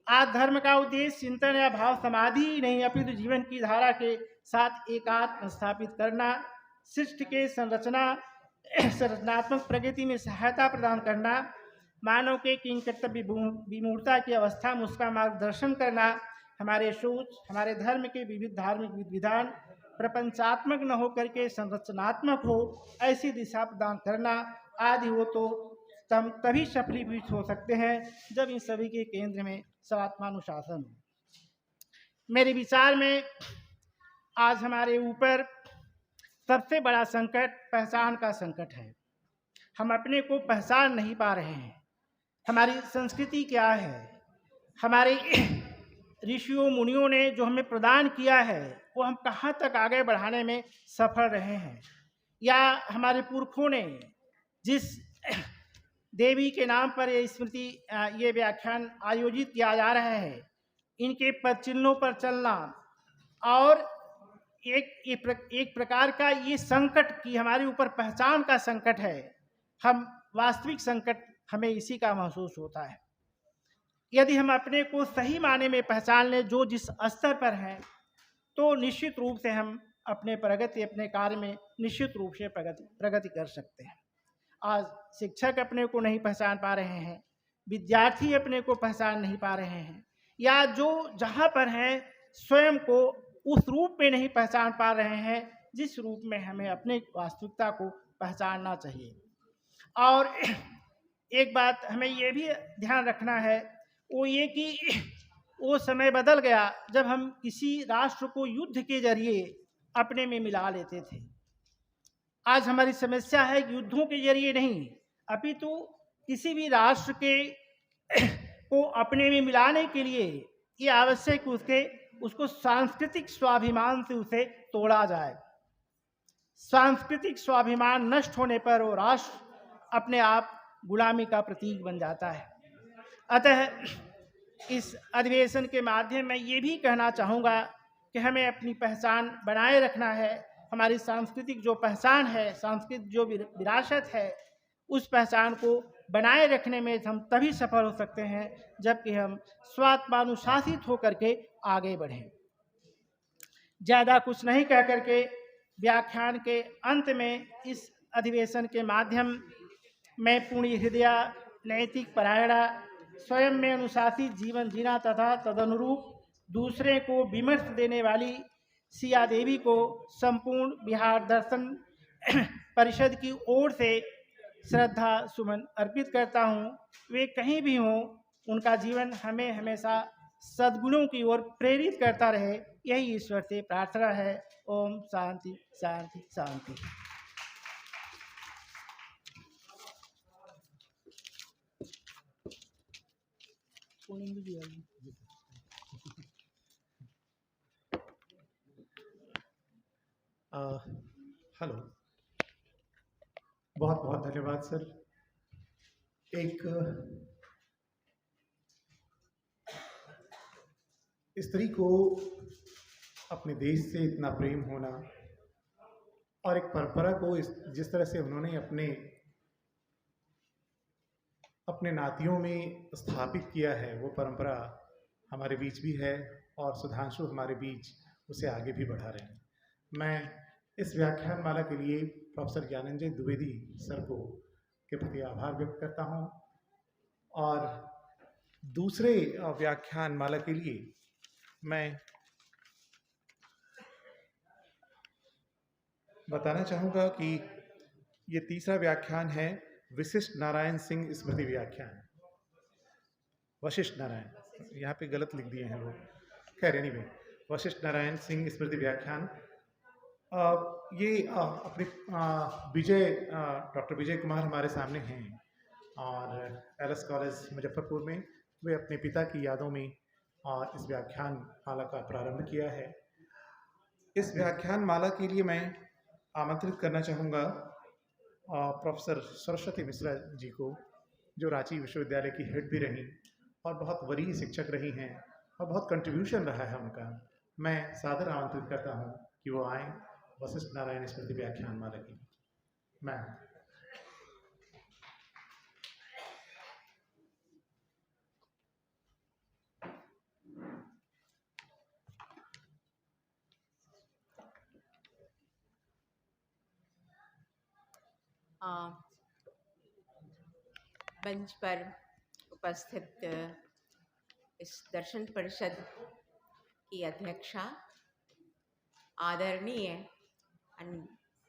आज धर्म का उद्देश्य चिंतन या भाव समाधि ही नहीं, अपितु जीवन की धारा के साथ एकात्म स्थापित करना, सृष्टि के संरचनात्मक प्रगति में सहायता प्रदान करना, मानव के किंग कर्तव्य विमूढ़ता की अवस्था में उसका मार्गदर्शन करना, हमारे सोच, हमारे धर्म के विविध धार्मिक विधान प्रपंचात्मक न होकर के संरचनात्मक हो, ऐसी दिशा प्रदान करना आदि हो तो तभी सफलीभूत हो सकते हैं जब इन सभी के केंद्र में स्वात्मानुशासन हो। मेरे विचार में आज हमारे ऊपर सबसे बड़ा संकट पहचान का संकट है। हम अपने को पहचान नहीं पा रहे हैं। हमारी संस्कृति क्या है, हमारे ऋषियों मुनियों ने जो हमें प्रदान किया है वो हम कहाँ तक आगे बढ़ाने में सफल रहे हैं, या हमारे पुरखों ने जिस देवी के नाम पर ये स्मृति ये व्याख्यान आयोजित किया जा रहा है, इनके पदचिन्हों पर चलना और एक प्रकार का ये संकट कि हमारे ऊपर पहचान का संकट है, हम वास्तविक संकट हमें इसी का महसूस होता है। यदि हम अपने को सही माने में पहचान लें जो जिस स्तर पर हैं, तो निश्चित रूप से हम अपने कार्य में निश्चित रूप से प्रगति कर सकते हैं। आज शिक्षक अपने को नहीं पहचान पा रहे हैं, विद्यार्थी अपने को पहचान नहीं पा रहे हैं, या जो जहाँ पर हैं स्वयं को उस रूप में नहीं पहचान पा रहे हैं जिस रूप में हमें अपनी वास्तविकता को पहचानना चाहिए। और एक बात हमें ये भी ध्यान रखना है, वो ये कि वो समय बदल गया जब हम किसी राष्ट्र को युद्ध के जरिए अपने में मिला लेते थे। आज हमारी समस्या है कि युद्धों के जरिए नहीं, अपितु किसी भी राष्ट्र के को अपने में मिलाने के लिए ये आवश्यक उसको सांस्कृतिक स्वाभिमान से उसे तोड़ा जाए। सांस्कृतिक स्वाभिमान नष्ट होने पर वो राष्ट्र अपने आप गुलामी का प्रतीक बन जाता है। अतः इस अधिवेशन के माध्यम में ये भी कहना चाहूँगा कि हमें अपनी पहचान बनाए रखना है। हमारी सांस्कृतिक जो पहचान है, सांस्कृतिक जो विरासत है, उस पहचान को बनाए रखने में हम तभी सफल हो सकते हैं जबकि हम स्वात्मानुशासित होकर के आगे बढ़ें। ज़्यादा कुछ नहीं कह करके व्याख्यान के अंत में इस अधिवेशन के माध्यम में पूर्ण हृदय, नैतिक परायणा, स्वयं में अनुशासित जीवन जीना तथा तदनुरूप दूसरे को विमर्श देने वाली सिया देवी को संपूर्ण बिहार दर्शन परिषद की ओर से श्रद्धा सुमन अर्पित करता हूँ। वे कहीं भी हों, उनका जीवन हमें हमेशा सद्गुणों की ओर प्रेरित करता रहे, यही ईश्वर से प्रार्थना है। ओम शांति शांति शांति। हेलो, बहुत बहुत धन्यवाद सर। एक स्त्री को अपने देश से इतना प्रेम होना और एक परंपरा को जिस तरह से उन्होंने अपने नातियों में स्थापित किया है, वो परंपरा हमारे बीच भी है और सुधांशु हमारे बीच उसे आगे भी बढ़ा रहे हैं। मैं इस व्याख्यान माला के लिए प्रोफेसर ज्ञानंजय द्विवेदी सर के प्रति आभार व्यक्त करता हूं और दूसरे व्याख्यान माला के लिए मैं बताना चाहूँगा कि ये तीसरा व्याख्यान है वशिष्ठ नारायण सिंह स्मृति व्याख्यान। वशिष्ठ नारायण, यहाँ पे गलत लिख दिए हैं लोग, खैर एनीवे, वशिष्ठ नारायण सिंह स्मृति व्याख्यान। ये अपने डॉक्टर विजय कुमार हमारे सामने हैं और एलएस कॉलेज मुजफ्फरपुर में वे अपने पिता की यादों में इस व्याख्यान माला का प्रारंभ किया है। इस व्याख्यान माला के लिए मैं आमंत्रित करना चाहूँगा प्रोफेसर सरस्वती मिश्रा जी को, जो रांची विश्वविद्यालय की हेड भी रहीं और बहुत वरीय शिक्षक रही हैं और बहुत कंट्रीब्यूशन रहा है उनका। मैं सादर आमंत्रित करता हूँ कि वो आएँ वशिष्ठ नारायण स्मृति व्याख्यान माला की। मैम। मंच पर उपस्थित इस दर्शन परिषद की अध्यक्षा, आदरणीय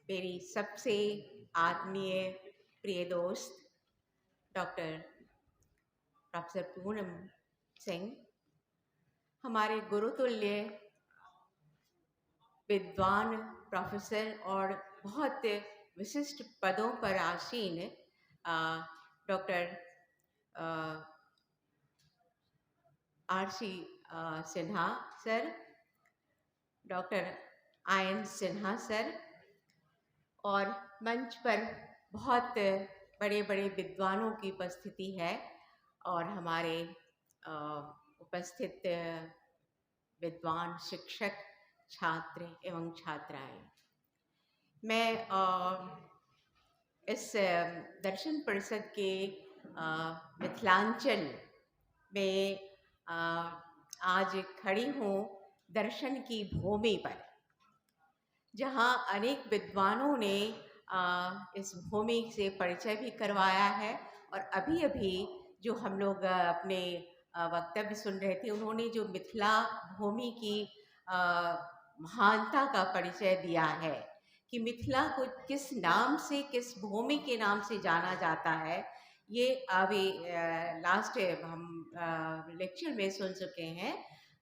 मेरी सबसे आत्मीय प्रिय दोस्त डॉक्टर प्रोफेसर पूनम सिंह, हमारे गुरुतुल्य विद्वान प्रोफेसर और बहुत विशिष्ट पदों पर आसीन doctor RC. Sinha sir, doctor ion Sinha sir, और मंच पर बहुत बड़े बड़े विद्वानों की उपस्थिति है और हमारे उपस्थित विद्वान शिक्षक, छात्र एवं छात्राएं। मैं इस दर्शन परिषद के मिथिलांचल में आज खड़ी हूँ दर्शन की भूमि पर, जहाँ अनेक विद्वानों ने इस भूमि से परिचय भी करवाया है और अभी अभी जो हम लोग अपने वक्तव्य सुन रहे थे, उन्होंने जो मिथिला भूमि की महानता का परिचय दिया है कि मिथिला को किस नाम से, किस भूमि के नाम से जाना जाता है, ये अभी लास्ट हम लेक्चर में सुन चुके हैं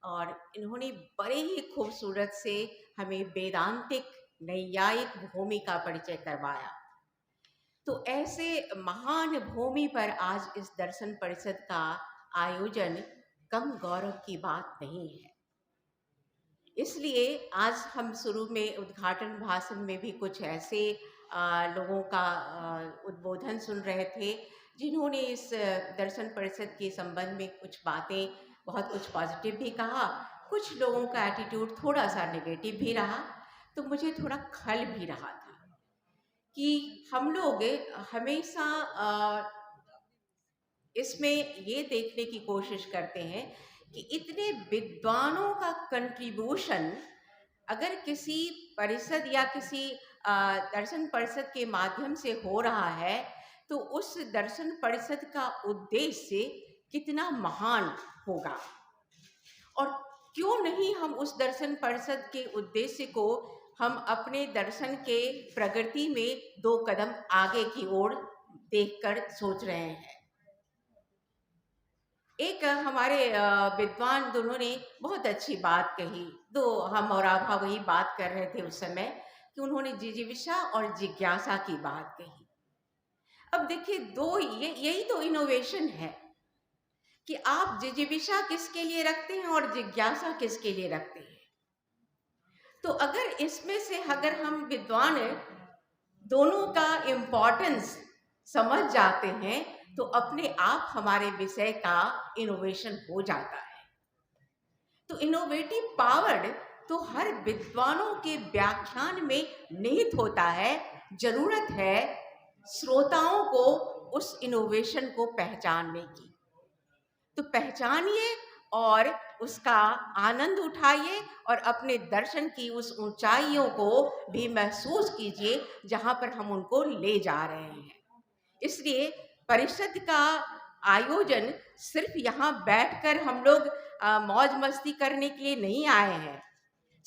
और इन्होंने बड़े ही खूबसूरत से हमें वेदांतिक नैयायिक भूमि का परिचय करवाया। तो ऐसे महान भूमि पर आज इस दर्शन परिषद का आयोजन कम गौरव की बात नहीं है। इसलिए आज हम शुरू में उद्घाटन भाषण में भी कुछ ऐसे लोगों का उद्बोधन सुन रहे थे जिन्होंने इस दर्शन परिषद के संबंध में कुछ बातें, बहुत कुछ पॉजिटिव भी कहा, कुछ लोगों का एटीट्यूड थोड़ा सा नेगेटिव भी रहा। तो मुझे थोड़ा खल भी रहा था कि हम लोग हमेशा इसमें ये देखने की कोशिश करते हैं कि इतने विद्वानों का कंट्रीब्यूशन अगर किसी परिषद या किसी दर्शन परिषद के माध्यम से हो रहा है तो उस दर्शन परिषद का उद्देश्य कितना महान होगा, और क्यों नहीं हम उस दर्शन परिषद के उद्देश्य को हम अपने दर्शन के प्रगति में 2 कदम आगे की ओर देखकर सोच रहे हैं। एक हमारे विद्वान दोनों ने बहुत अच्छी बात कही, दो हम और आभा वही बात कर रहे थे उस समय, कि उन्होंने जिजीविषा और जिज्ञासा की बात कही। अब देखिए, यही तो इनोवेशन है कि आप जिजीविषा किसके लिए रखते हैं और जिज्ञासा किसके लिए रखते हैं। तो अगर इसमें से अगर हम विद्वान दोनों का इम्पोर्टेंस समझ जाते हैं तो अपने आप हमारे विषय का इनोवेशन हो जाता है। तो इनोवेटिव पावर तो हर विद्वानों के व्याख्यान में निहित होता है। जरूरत है श्रोताओं को उस इनोवेशन को पहचानने की। तो पहचानिए और उसका आनंद उठाइए और अपने दर्शन की उस ऊंचाइयों को भी महसूस कीजिए जहां पर हम उनको ले जा रहे हैं। इसलिए परिषद का आयोजन सिर्फ यहाँ बैठकर हम लोग मौज मस्ती करने के लिए नहीं आए हैं।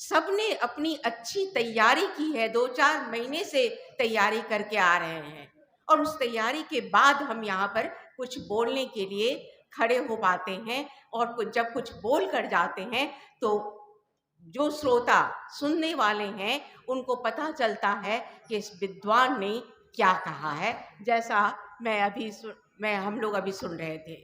सबने अपनी अच्छी तैयारी की है, 2-4 महीने से तैयारी करके आ रहे हैं और उस तैयारी के बाद हम यहाँ पर कुछ बोलने के लिए खड़े हो पाते हैं। और जब कुछ बोल कर जाते हैं तो जो श्रोता सुनने वाले हैं उनको पता चलता है कि इस विद्वान ने क्या कहा है, जैसा हम लोग अभी सुन रहे थे।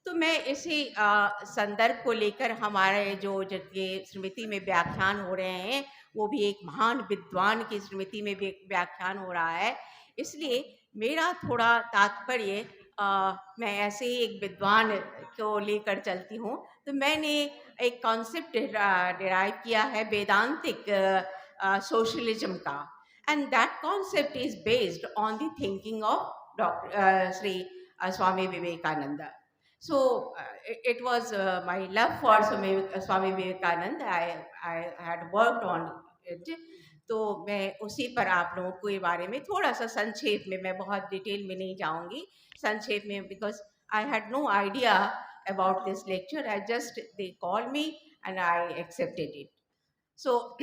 तो मैं इसी संदर्भ को लेकर हमारे जो ये स्मृति में व्याख्यान हो रहे हैं वो भी एक महान विद्वान की स्मृति में व्याख्यान हो रहा है। इसलिए मेरा थोड़ा तात्पर्य मैं ऐसे ही एक विद्वान को लेकर चलती हूँ। तो मैंने एक कॉन्सेप्ट डिराइव किया है वेदांतिक सोशलिज्म का, and that concept is based on the thinking of doctor Shri Swami Vivekananda. So it was my love for Swami Vivekananda. I had worked on it. तो मैं उसी पर आप लोगों के बारे में थोड़ा सा संक्षेप में, मैं बहुत डिटेल में नहीं जाऊंगी, संक्षेप में, because I had no idea about this lecture, I just they call me and I accepted it. So,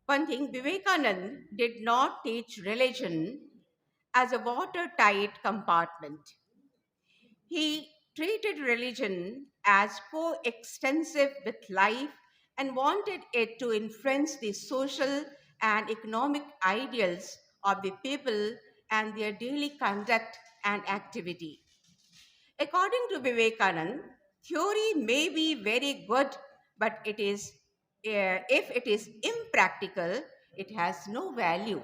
one thing, Vivekanand did not teach religion as a watertight compartment. He treated religion as coextensive with life and wanted it to influence the social and economic ideals of the people and their daily conduct and activity. According to Vivekanand, theory may be very good, but if it is impractical, it has no value.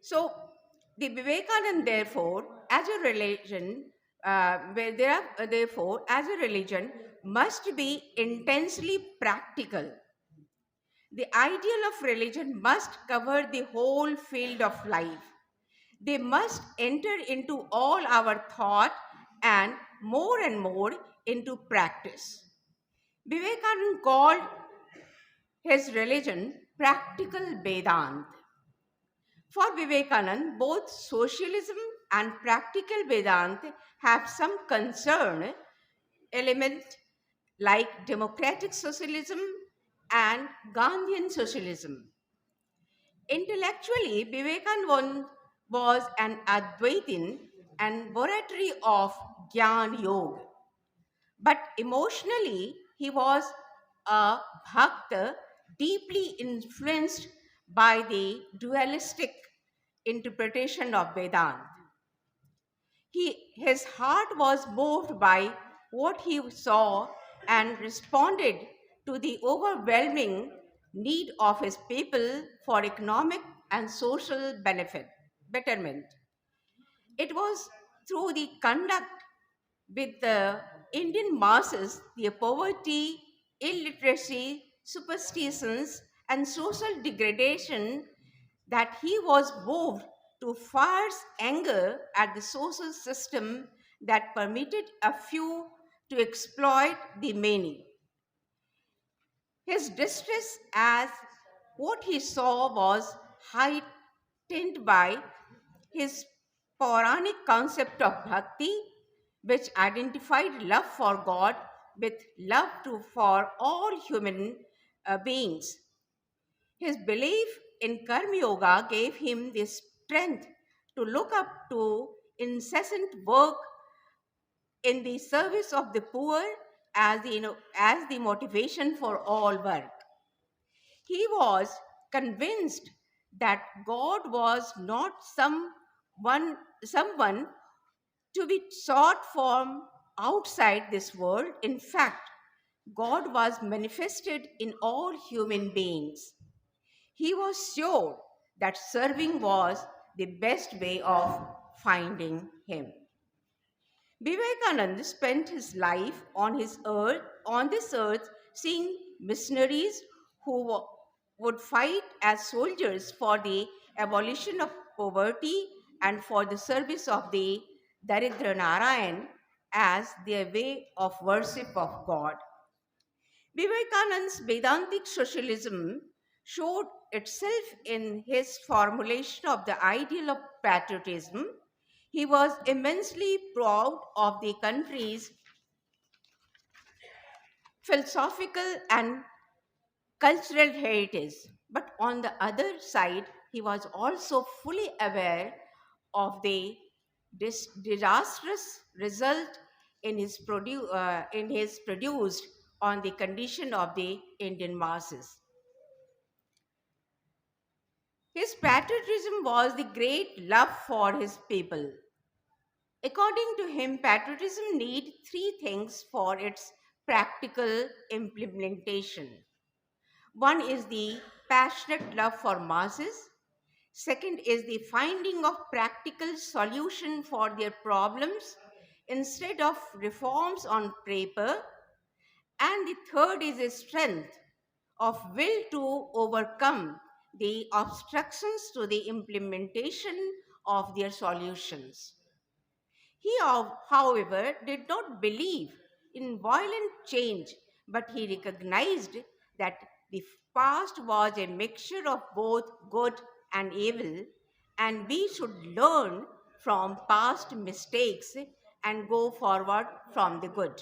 So, the Vivekanand, therefore, as a religion, therefore, as a religion, must be intensely practical. The ideal of religion must cover the whole field of life. They must enter into all our thought and more into practice. Vivekananda called his religion practical Vedanta. For Vivekananda, both socialism and practical Vedanta have some concern element like democratic socialism and Gandhian socialism. Intellectually, Vivekananda was an Advaitin and votary of Gyan Yoga. But emotionally, he was a Bhakta deeply influenced by the dualistic interpretation of Vedanta. His heart was moved by what he saw and responded to the overwhelming need of his people for economic and social betterment. It was through the conduct with the Indian masses, the poverty, illiteracy, superstitions, and social degradation, that he was moved to fierce anger at the social system that permitted a few to exploit the many. His distress as what he saw was heightened by his Puranic concept of bhakti, which identified love for God with love for all human beings. His belief in Karma Yoga gave him the strength to look up to incessant work in the service of the poor as the motivation for all work. He was convinced that God was not someone to be sought from outside this world. In fact, God was manifested in all human beings. He was sure that serving was the best way of finding him. Vivekananda spent his life on this earth, seeing missionaries who would fight as soldiers for the abolition of poverty and for the service of the Daridra Narayan as their way of worship of God. Vivekananda's Vedantic socialism showed itself in his formulation of the ideal of patriotism. He was immensely proud of the country's philosophical and cultural heritage. But on the other side, he was also fully aware of the disastrous result in his produced on the condition of the Indian masses. His patriotism was the great love for his people. According to him, patriotism needs three things for its practical implementation. One is the passionate love for masses. Second is the finding of practical solution for their problems instead of reforms on paper. And the third is a strength of will to overcome the obstructions to the implementation of their solutions. He, however, did not believe in violent change, but he recognized that the past was a mixture of both good and evil, and we should learn from past mistakes and go forward from the good.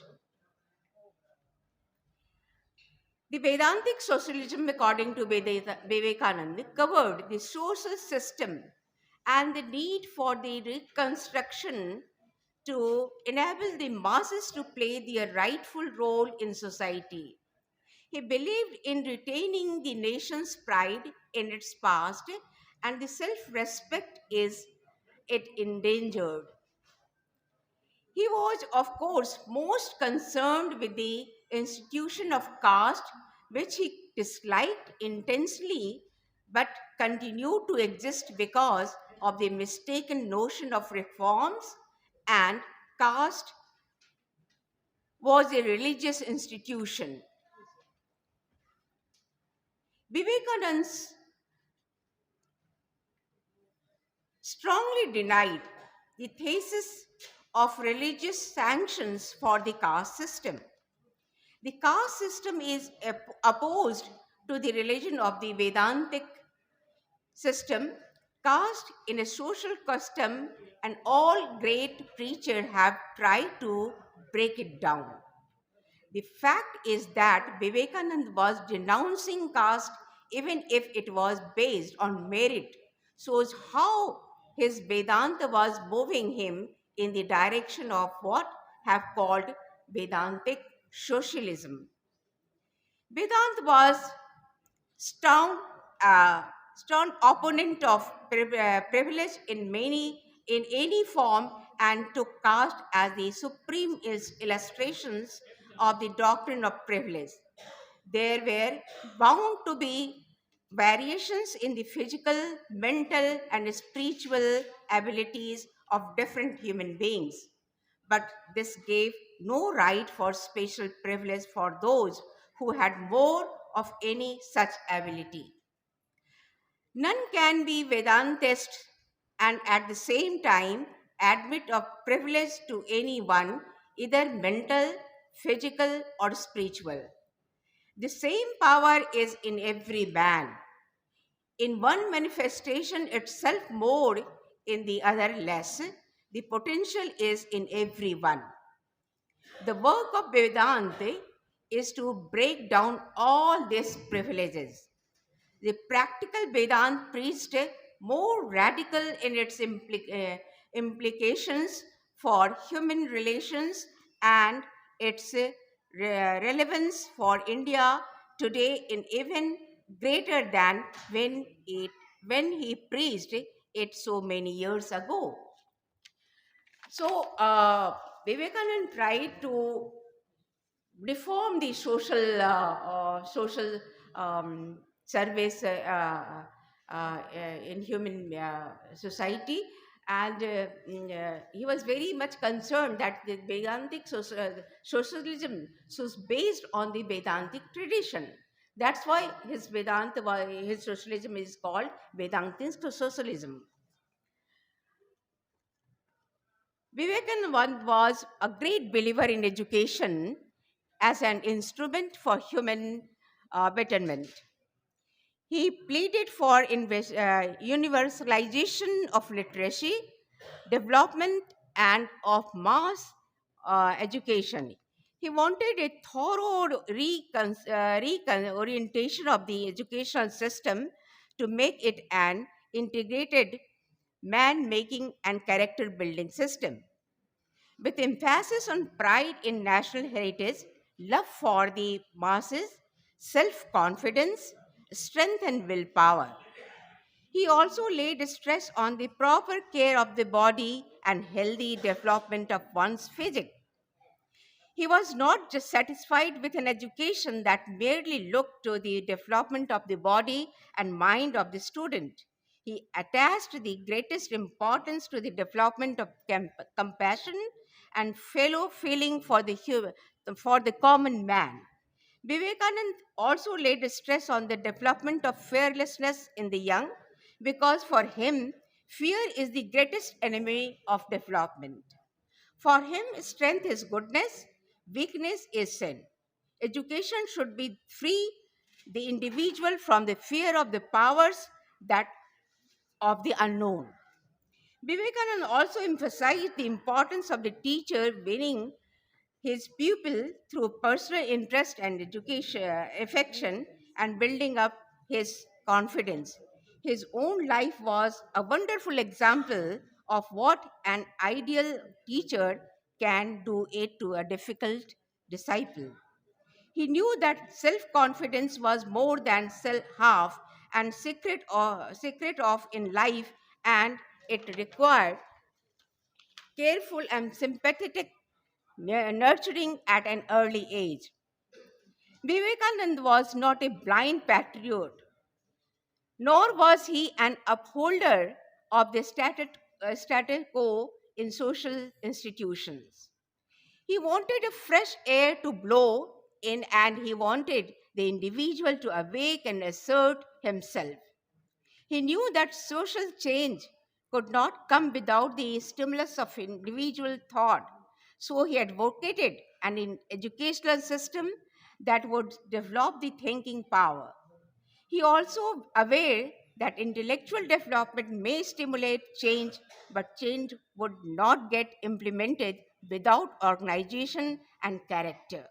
The Vedantic socialism, according to Vivekananda, covered the social system and the need for the reconstruction to enable the masses to play their rightful role in society. He believed in retaining the nation's pride in its past, and the self respect is it endangered. He was, of course, most concerned with the institution of caste, which he disliked intensely but continued to exist because of the mistaken notion of reforms, and caste was a religious institution. Vivekananda strongly denied the thesis of religious sanctions for the caste system. The caste system is opposed to the religion of the Vedantic system. Caste in a social custom, and all great preachers have tried to break it down. The fact is that Vivekananda was denouncing caste even if it was based on merit, shows how his Vedanta was moving him in the direction of what have called Vedantic socialism. Vedanta was strong, strong opponent of privilege in any form, and took caste as the supreme illustrations of the doctrine of privilege. There were bound to be variations in the physical, mental, and spiritual abilities of different human beings, but this gave no right for special privilege for those who had more of any such ability. None can be Vedantist and at the same time admit of privilege to anyone, either mental, physical, or spiritual. The same power is in every man. In one manifestation itself more, in the other less. The potential is in everyone. The work of Vedanta is to break down all these privileges. The practical Vedanta preached more radical in its implications for human relations and its relevance for India today in even greater than when he preached it so many years ago. So Vivekananda tried to reform the social service in human society, and he was very much concerned that the Vedantic socialism was based on the Vedantic tradition. That's why his socialism is called Vedantic socialism. Vivekananda was a great believer in education as an instrument for human betterment. He pleaded for universalization of literacy, development, and of mass education. He wanted a thorough orientation of the educational system to make it an integrated man making and character building system. With emphasis on pride in national heritage, love for the masses, self confidence, strength, and willpower. He also laid stress on the proper care of the body and healthy development of one's physique. He was not just satisfied with an education that merely looked to the development of the body and mind of the student. He attached the greatest importance to the development of compassion and fellow feeling for for the common man. Vivekananda also laid stress on the development of fearlessness in the young because for him, fear is the greatest enemy of development. For him, strength is goodness, weakness is sin. Education should be free the individual from the fear of the powers that of the unknown. Vivekananda also emphasized the importance of the teacher winning his pupil through personal interest and education, affection, and building up his confidence. His own life was a wonderful example of what an ideal teacher can do it to a difficult disciple. He knew that self-confidence was more than half and secret of in life, and it required careful and sympathetic nurturing at an early age. Vivekananda was not a blind patriot, nor was he an upholder of the status quo in social institutions. He wanted a fresh air to blow in, and he wanted the individual to awake and assert himself. He knew that social change could not come without the stimulus of individual thought. So he advocated an educational system that would develop the thinking power. He also aware that intellectual development may stimulate change, but change would not get implemented without organization and character.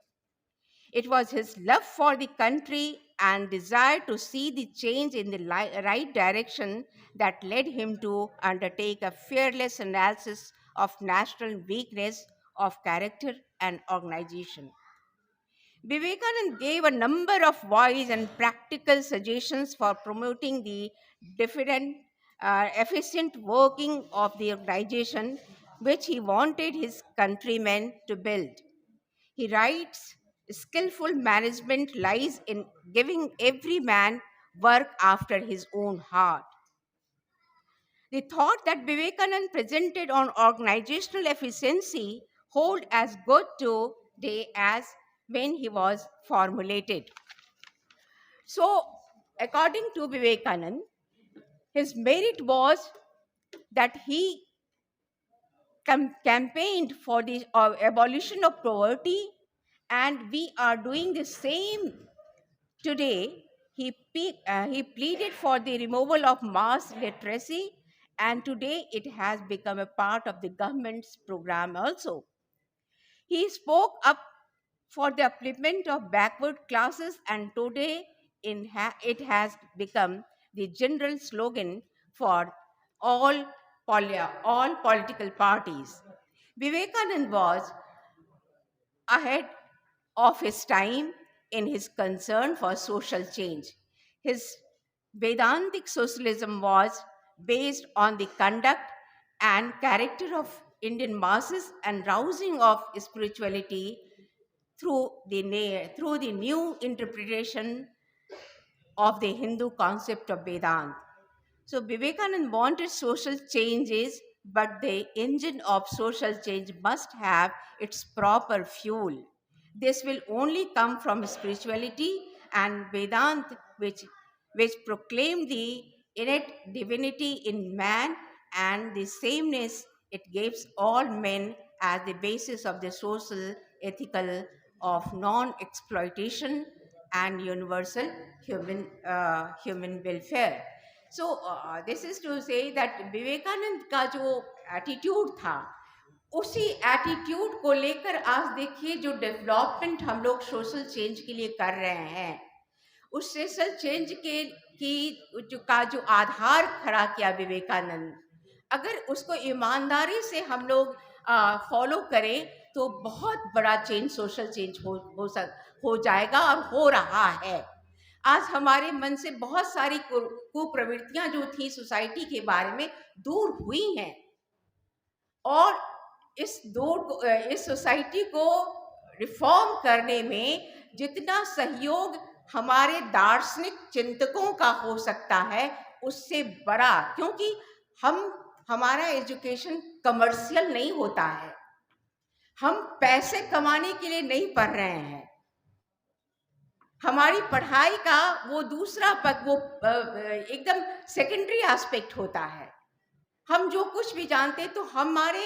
It was his love for the country and desire to see the change in the right direction that led him to undertake a fearless analysis of national weakness of character and organization. Vivekananda gave a number of wise and practical suggestions for promoting the different, efficient working of the organization which he wanted his countrymen to build. He writes, skillful management lies in giving every man work after his own heart. The thought that Vivekananda presented on organizational efficiency hold as good today as when he was formulated. So, according to Vivekananda, his merit was that he campaigned for the abolition of poverty, and we are doing the same today. He pleaded for the removal of mass literacy, and today it has become a part of the government's program also. He spoke up for the upliftment of backward classes, and today it has become the general slogan for all, all political parties. Vivekananda was ahead of his time in his concern for social change. His Vedantic socialism was based on the conduct and character of Indian masses and rousing of spirituality through the new interpretation of the Hindu concept of Vedanta. So Vivekananda wanted social changes, but the engine of social change must have its proper fuel. This will only come from spirituality and Vedanta, which proclaim the innate divinity in man and the sameness it gives all men as the basis of the social, ethical, of non-exploitation and universal human welfare. So this is to say that Vivekananda का जो attitude था, उसी attitude को लेकर आज देखिए जो development हम लोग सोशल चेंज के लिए कर रहे हैं, उस सोशल चेंज जो आधार खड़ा किया विवेकानंद, अगर उसको ईमानदारी से हम लोग फॉलो करें तो बहुत बड़ा चेंज, सोशल चेंज हो जाएगा और हो रहा है. आज हमारे मन से बहुत सारी कुप्रवृत्तियां जो थी सोसाइटी के बारे में दूर हुई हैं, और इस सोसाइटी को रिफॉर्म करने में जितना सहयोग हमारे दार्शनिक चिंतकों का हो सकता है उससे बड़ा, क्योंकि हमारा एजुकेशन कमर्शियल नहीं होता है, हम पैसे कमाने के लिए नहीं पढ़ रहे हैं. हमारी पढ़ाई का वो दूसरा वो एकदम सेकेंडरी एस्पेक्ट होता है. हम जो कुछ भी जानते तो हमारे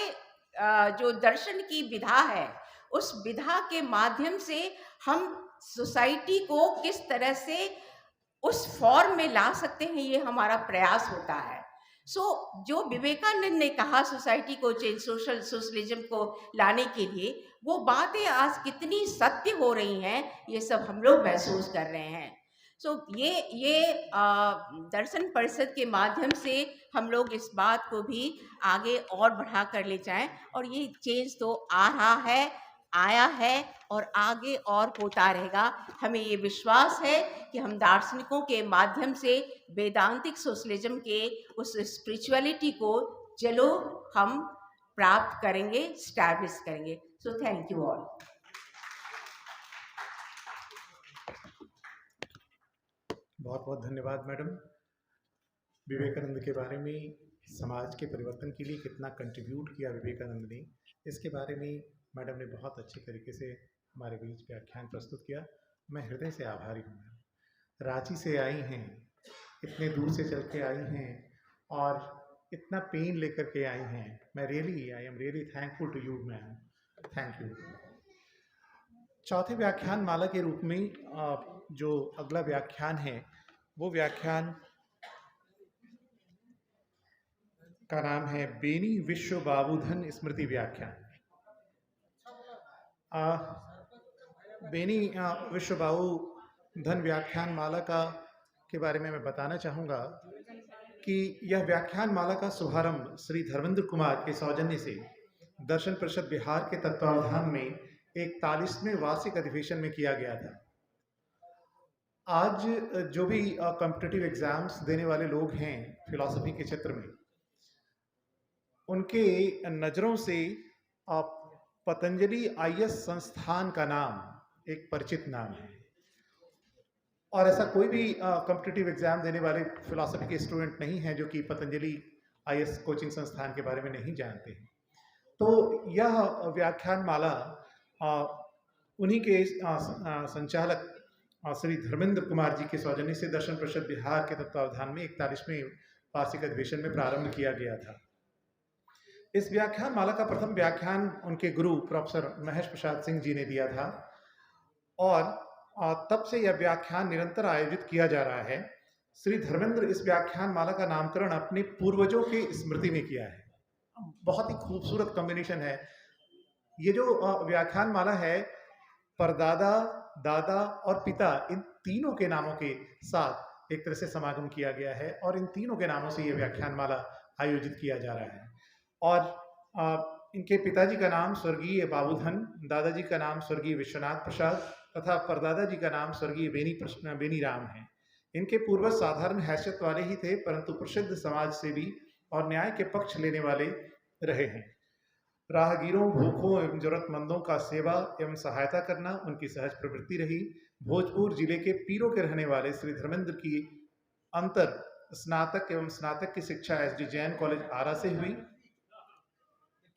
जो दर्शन की विधा है उस विधा के माध्यम से हम सोसाइटी को किस तरह से उस फॉर्म में ला सकते हैं, ये हमारा प्रयास होता है। जो विवेकानंद ने कहा सोसाइटी को चेंज, सोशलिज्म को लाने के लिए, वो बातें आज कितनी सत्य हो रही हैं, ये सब हम लोग महसूस कर रहे हैं। ये दर्शन परिषद के माध्यम से हम लोग इस बात को भी आगे और बढ़ा कर ले जाएं, और ये चेंज तो आ रहा है, आया है और आगे और होता रहेगा। हमें ये विश्वास है कि हम दार्शनिकों के माध्यम से वेदांतिक सोशलिज्म के उस स्पिरिचुअलिटी को चलो हम प्राप्त करेंगे, स्टैब्लिश करेंगे। So thank you all. बहुत बहुत धन्यवाद मैडम। विवेकानंद के बारे में, समाज के परिवर्तन के लिए कितना कंट्रीब्यूट किया विवेकानंद ने, इसके बारे में मैडम ने बहुत अच्छे तरीके से हमारे बीच व्याख्यान प्रस्तुत किया। मैं हृदय से आभारी हूँ। रांची से आई हैं, इतने दूर से चल के आई हैं और इतना पेन लेकर के आई हैं। I am really thankful to you ma'am, thank you. चौथे व्याख्यान माला के रूप में जो अगला व्याख्यान है, वो व्याख्यान का नाम है बेनी विश्व बाबूधन स्मृति व्याख्यान। बेनी विश्व बाबूधन व्याख्यान माला के बारे में मैं बताना चाहूँगा कि यह व्याख्यान माला का शुभारंभ श्री धर्मेंद्र कुमार के सौजन्य से दर्शन परिषद बिहार के तत्वावधान में 41वें वार्षिक अधिवेशन में किया गया था। आज जो भी कॉम्पिटिटिव एग्जाम्स देने वाले लोग हैं फिलॉसफी के क्षेत्र में, उनके नज़रों से पतंजलि IS संस्थान का नाम एक परिचित नाम है, और ऐसा कोई भी कॉम्पिटिटिव एग्जाम देने वाले फिलॉसफी के स्टूडेंट नहीं हैं जो कि पतंजलि IS कोचिंग संस्थान के बारे में नहीं जानते हैं। तो यह व्याख्यान माला उन्हीं के संचालक श्री धर्मेंद्र कुमार जी के सौजन्य से दर्शन परिषद बिहार के तत्वावधान में 41वें वार्षिक अधिवेशन में प्रारंभ किया गया था। इस व्याख्यान माला का प्रथम व्याख्यान उनके गुरु प्रोफेसर महेश प्रसाद सिंह जी ने दिया था, और तब से यह व्याख्यान निरंतर आयोजित किया जा रहा है। श्री धर्मेंद्र इस व्याख्यान माला का नामकरण अपने पूर्वजों के स्मृति में किया है। बहुत ही खूबसूरत कॉम्बिनेशन है। ये जो व्याख्यान माला है, परदादा, दादा और पिता, इन तीनों के नामों के साथ एक तरह से समागम किया गया है, और इन तीनों के नामों से ये व्याख्यान माला आयोजित किया जा रहा है। और इनके पिताजी का नाम स्वर्गीय बाबूधन, दादाजी का नाम स्वर्गीय विश्वनाथ प्रसाद तथा परदादा जी का नाम स्वर्गीय बेनी राम है। इनके पूर्वज साधारण हैसियत वाले ही थे, परंतु प्रसिद्ध समाज सेवी और न्याय के पक्ष लेने वाले रहे हैं। राहगीरों, भूखों एवं जरूरतमंदों का सेवा एवं सहायता करना उनकी सहज प्रवृत्ति रही। भोजपुर जिले के पीरो के रहने वाले श्री धर्मेंद्र की अंतर स्नातक एवं स्नातक की शिक्षा SD जैन कॉलेज आरा से हुई।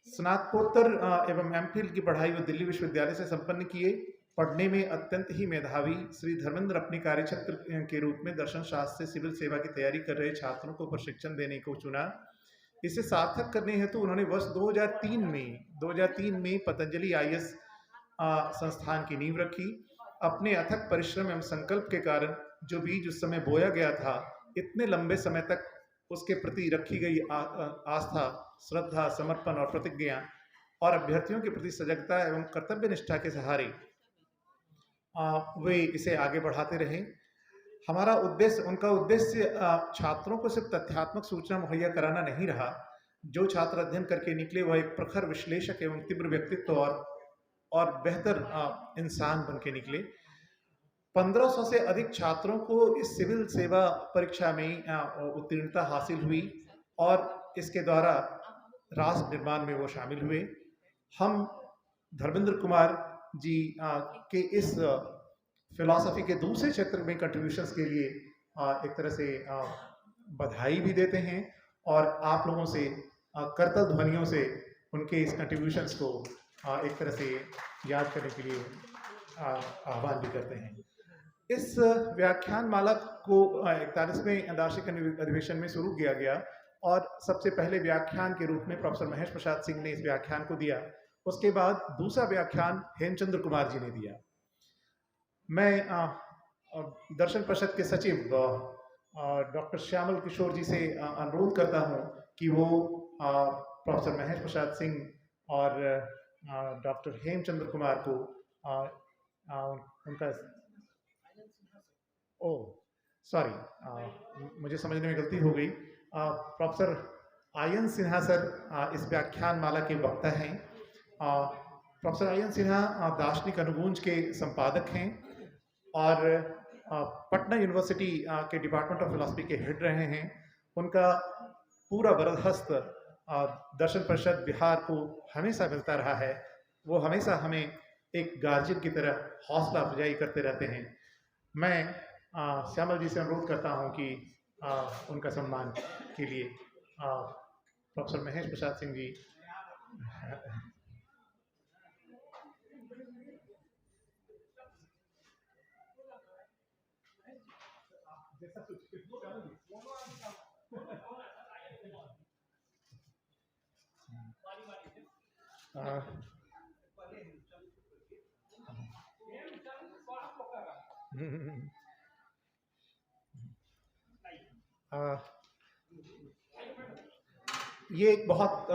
स्नातकोत्तर एवं MPhil की पढ़ाई वो दिल्ली विश्वविद्यालय से संपन्न किए। पढ़ने में अत्यंत ही मेधावी श्री धर्मेंद्र अपने कार्यक्षेत्र के रूप में दर्शन शास्त्र से सिविल सेवा की तैयारी कर रहे छात्रों को प्रशिक्षण देने को चुना। इसे सार्थक करने हेतु उन्होंने वर्ष 2003 में पतंजलि IS संस्थान की नींव रखी। अपने अथक परिश्रम एवं संकल्प के कारण जो बीज उस समय बोया गया था, इतने लंबे समय तक उसके प्रति रखी गई आस्था, श्रद्धा, समर्पण और प्रतिज्ञा और अभ्यर्थियों के प्रति सजगता एवं कर्तव्य निष्ठा के सहारे वे इसे आगे बढ़ाते रहे। उनका उद्देश्य छात्रों को सिर्फ तथ्यात्मक सूचना मुहैया कराना नहीं रहा। जो छात्र अध्ययन करके निकले वह एक प्रखर विश्लेषक एवं तीव्र व्यक्तित्व और बेहतर इंसान बन के निकले। 1500 से अधिक छात्रों को इस सिविल सेवा परीक्षा में उत्तीर्णता हासिल हुई और इसके द्वारा राष्ट्र निर्माण में वो शामिल हुए। हम धर्मेंद्र कुमार जी के इस फिलॉसफी के दूसरे क्षेत्र में कंट्रीब्यूशंस के लिए एक तरह से बधाई भी देते हैं और आप लोगों से करतल ध्वनियों से उनके इस कंट्रीब्यूशंस को एक तरह से याद करने के लिए आह्वान भी करते हैं। इस व्याख्यान माला को 41वें दार्शनिक अधिवेशन में शुरू किया गया और सबसे पहले व्याख्यान के रूप में प्रोफेसर महेश प्रसाद सिंह ने इस व्याख्यान को दिया उसके बाद दूसरा व्याख्यान हेमचंद्र कुमार जी ने दिया। मैं दर्शन परिषद के सचिव डॉक्टर श्यामल किशोर जी से अनुरोध करता हूं कि वो प्रोफेसर महेश प्रसाद सिंह और डॉक्टर हेमचंद्र कुमार को उनका मुझे समझने में गलती हो गई। प्रोफेसर आयन सिन्हा सर इस व्याख्यान माला के वक्ता हैं। प्रोफेसर आयन सिन्हा दार्शनिक अनुगूंज के संपादक हैं और पटना यूनिवर्सिटी के डिपार्टमेंट ऑफ फिलॉसफी के हेड रहे हैं। उनका पूरा बरदहस्त दर्शन परिषद बिहार को हमेशा मिलता रहा है। वो हमेशा हमें एक गार्जियन की तरह हौसला अफजाई करते रहते हैं। मैं श्यामल जी से अनुरोध करता हूं कि उनका सम्मान के लिए प्रोफेसर महेश प्रसाद सिंह जी ये एक बहुत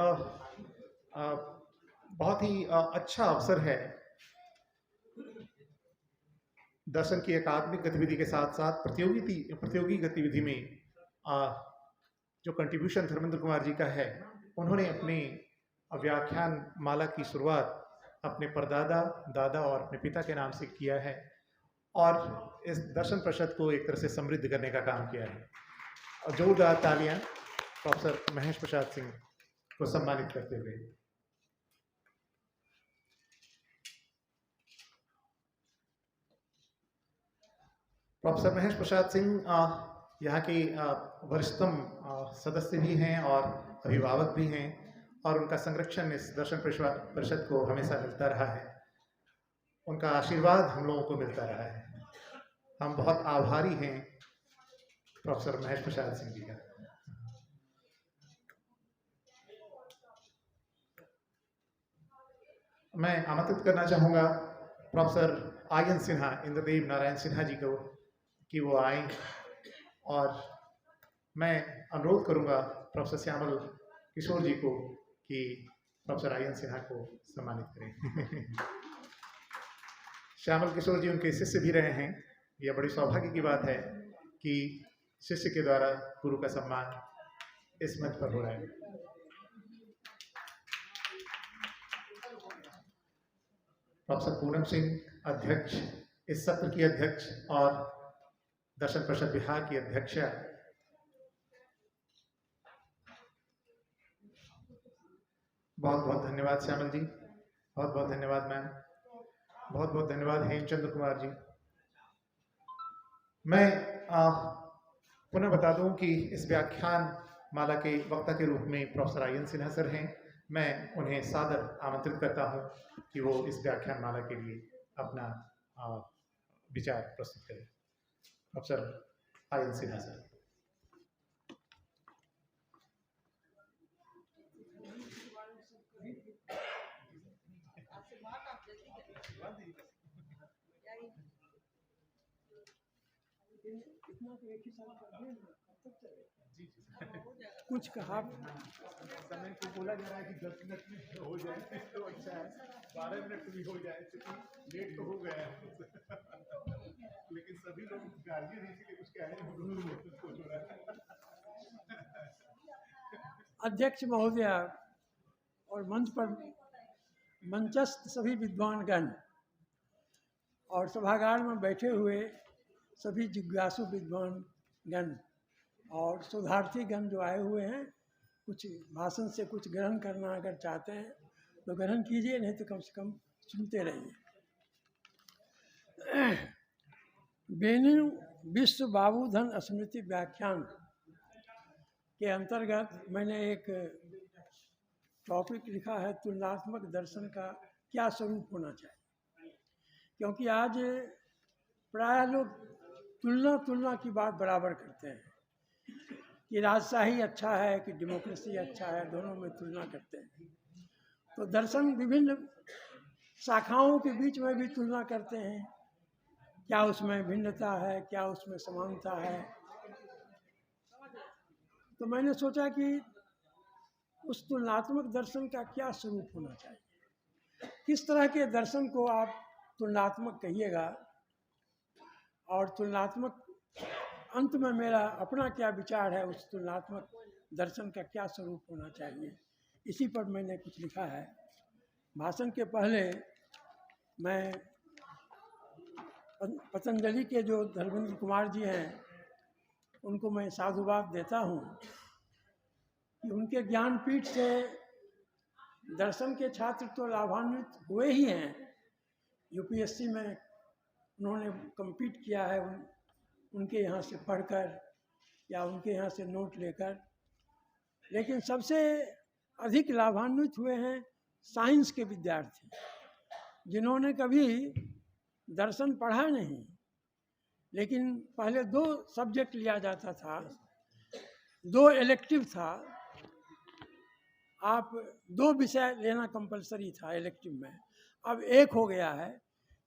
ही अच्छा अवसर है दर्शन की अकादमिक गतिविधि के साथ साथ प्रतियोगी गतिविधि में जो कंट्रीब्यूशन धर्मेंद्र कुमार जी का है। उन्होंने अपने व्याख्यान माला की शुरुआत अपने परदादा, दादा और अपने पिता के नाम से किया है और इस दर्शन परिषद को एक तरह से समृद्ध करने का काम किया है। और जोरदार तालियां प्रोफेसर महेश प्रसाद सिंह को सम्मानित करते हुए। प्रोफेसर महेश प्रसाद सिंह यहाँ के वरिष्ठतम सदस्य भी हैं और अभिभावक भी हैं और उनका संरक्षण इस दर्शन परिषद को हमेशा मिलता रहा है। उनका आशीर्वाद हम लोगों को मिलता रहा है। हम बहुत आभारी हैं प्रोफेसर महेश प्रसाद सिंह जी का। मैं आमंत्रित करना चाहूँगा प्रोफेसर आयन सिन्हा, इंद्रदेव नारायण सिन्हा जी को कि वो आए और मैं अनुरोध करूँगा प्रोफेसर श्यामल किशोर जी को कि प्रोफेसर आयन सिन्हा को सम्मानित करें। श्यामल किशोर जी उनके शिष्य भी रहे हैं। यह बड़ी सौभाग्य की बात है कि शिष्य के द्वारा गुरु का सम्मान इस मंच पर हो रहा है। प्रोफेसर पूनम सिंह अध्यक्ष, इस सत्र की अध्यक्ष और दर्शन परिषद बिहार की अध्यक्षा। बहुत बहुत धन्यवाद श्यामल जी, बहुत बहुत धन्यवाद मैम, बहुत बहुत धन्यवाद हेमचंद्र कुमार जी। मैं पुनः बता दूं कि इस व्याख्यान माला के वक्ता के रूप में प्रोफेसर आयन सिन्हा सर हैं। मैं उन्हें सादर आमंत्रित करता हूं कि वो इस व्याख्यान माला के लिए अपना विचार प्रस्तुत करें। Professor ion Sinha sir. कुछ कहा समय को बोला जा रहा है कि 10 मिनट में हो जाए तो अच्छा है, 12 मिनट भी हो जाए, क्योंकि लेट तो हो गया है। लेकिन सभी लोग गार्जियन इसीलिए कुछ कह रहे हैं। अध्यक्ष महोदया और मंच पर मंचस्थ सभी विद्वानगण और सभागार में बैठे हुए सभी जिज्ञासु विद्वानगण और शोधार्थीगण जो आए हुए हैं, कुछ भाषण से कुछ ग्रहण करना अगर चाहते हैं तो ग्रहण कीजिए, नहीं तो कम से कम सुनते रहिए। बेनी विश्व बाबूधन स्मृति व्याख्यान के अंतर्गत मैंने एक टॉपिक लिखा है, तुलनात्मक दर्शन का क्या स्वरूप होना चाहिए। क्योंकि आज प्राय लोग तुलना की बात बराबर करते हैं कि राजशाही अच्छा है कि डेमोक्रेसी अच्छा है, दोनों में तुलना करते हैं। तो दर्शन विभिन्न शाखाओं के बीच में भी तुलना करते हैं, क्या उसमें भिन्नता है, क्या उसमें समानता है। तो मैंने सोचा कि उस तुलनात्मक दर्शन का क्या स्वरूप होना चाहिए, किस तरह के दर्शन को आप तुलनात्मक कहिएगा, और तुलनात्मक अंत में मेरा अपना क्या विचार है उस तुलनात्मक दर्शन का क्या स्वरूप होना चाहिए, इसी पर मैंने कुछ लिखा है। भाषण के पहले मैं पतंजलि के जो धर्मेंद्र कुमार जी हैं उनको मैं साधुवाद देता हूँ कि उनके ज्ञानपीठ से दर्शन के छात्र तो लाभान्वित हुए ही हैं। यूपीएससी में उन्होंने कम्पीट किया है उनके यहाँ से पढ़कर या उनके यहाँ से नोट लेकर, लेकिन सबसे अधिक लाभान्वित हुए हैं साइंस के विद्यार्थी, जिन्होंने कभी दर्शन पढ़ा नहीं, लेकिन पहले 2 सब्जेक्ट लिया जाता था, 2 इलेक्टिव था, आप 2 विषय लेना कंपलसरी था इलेक्टिव में, अब 1 हो गया है।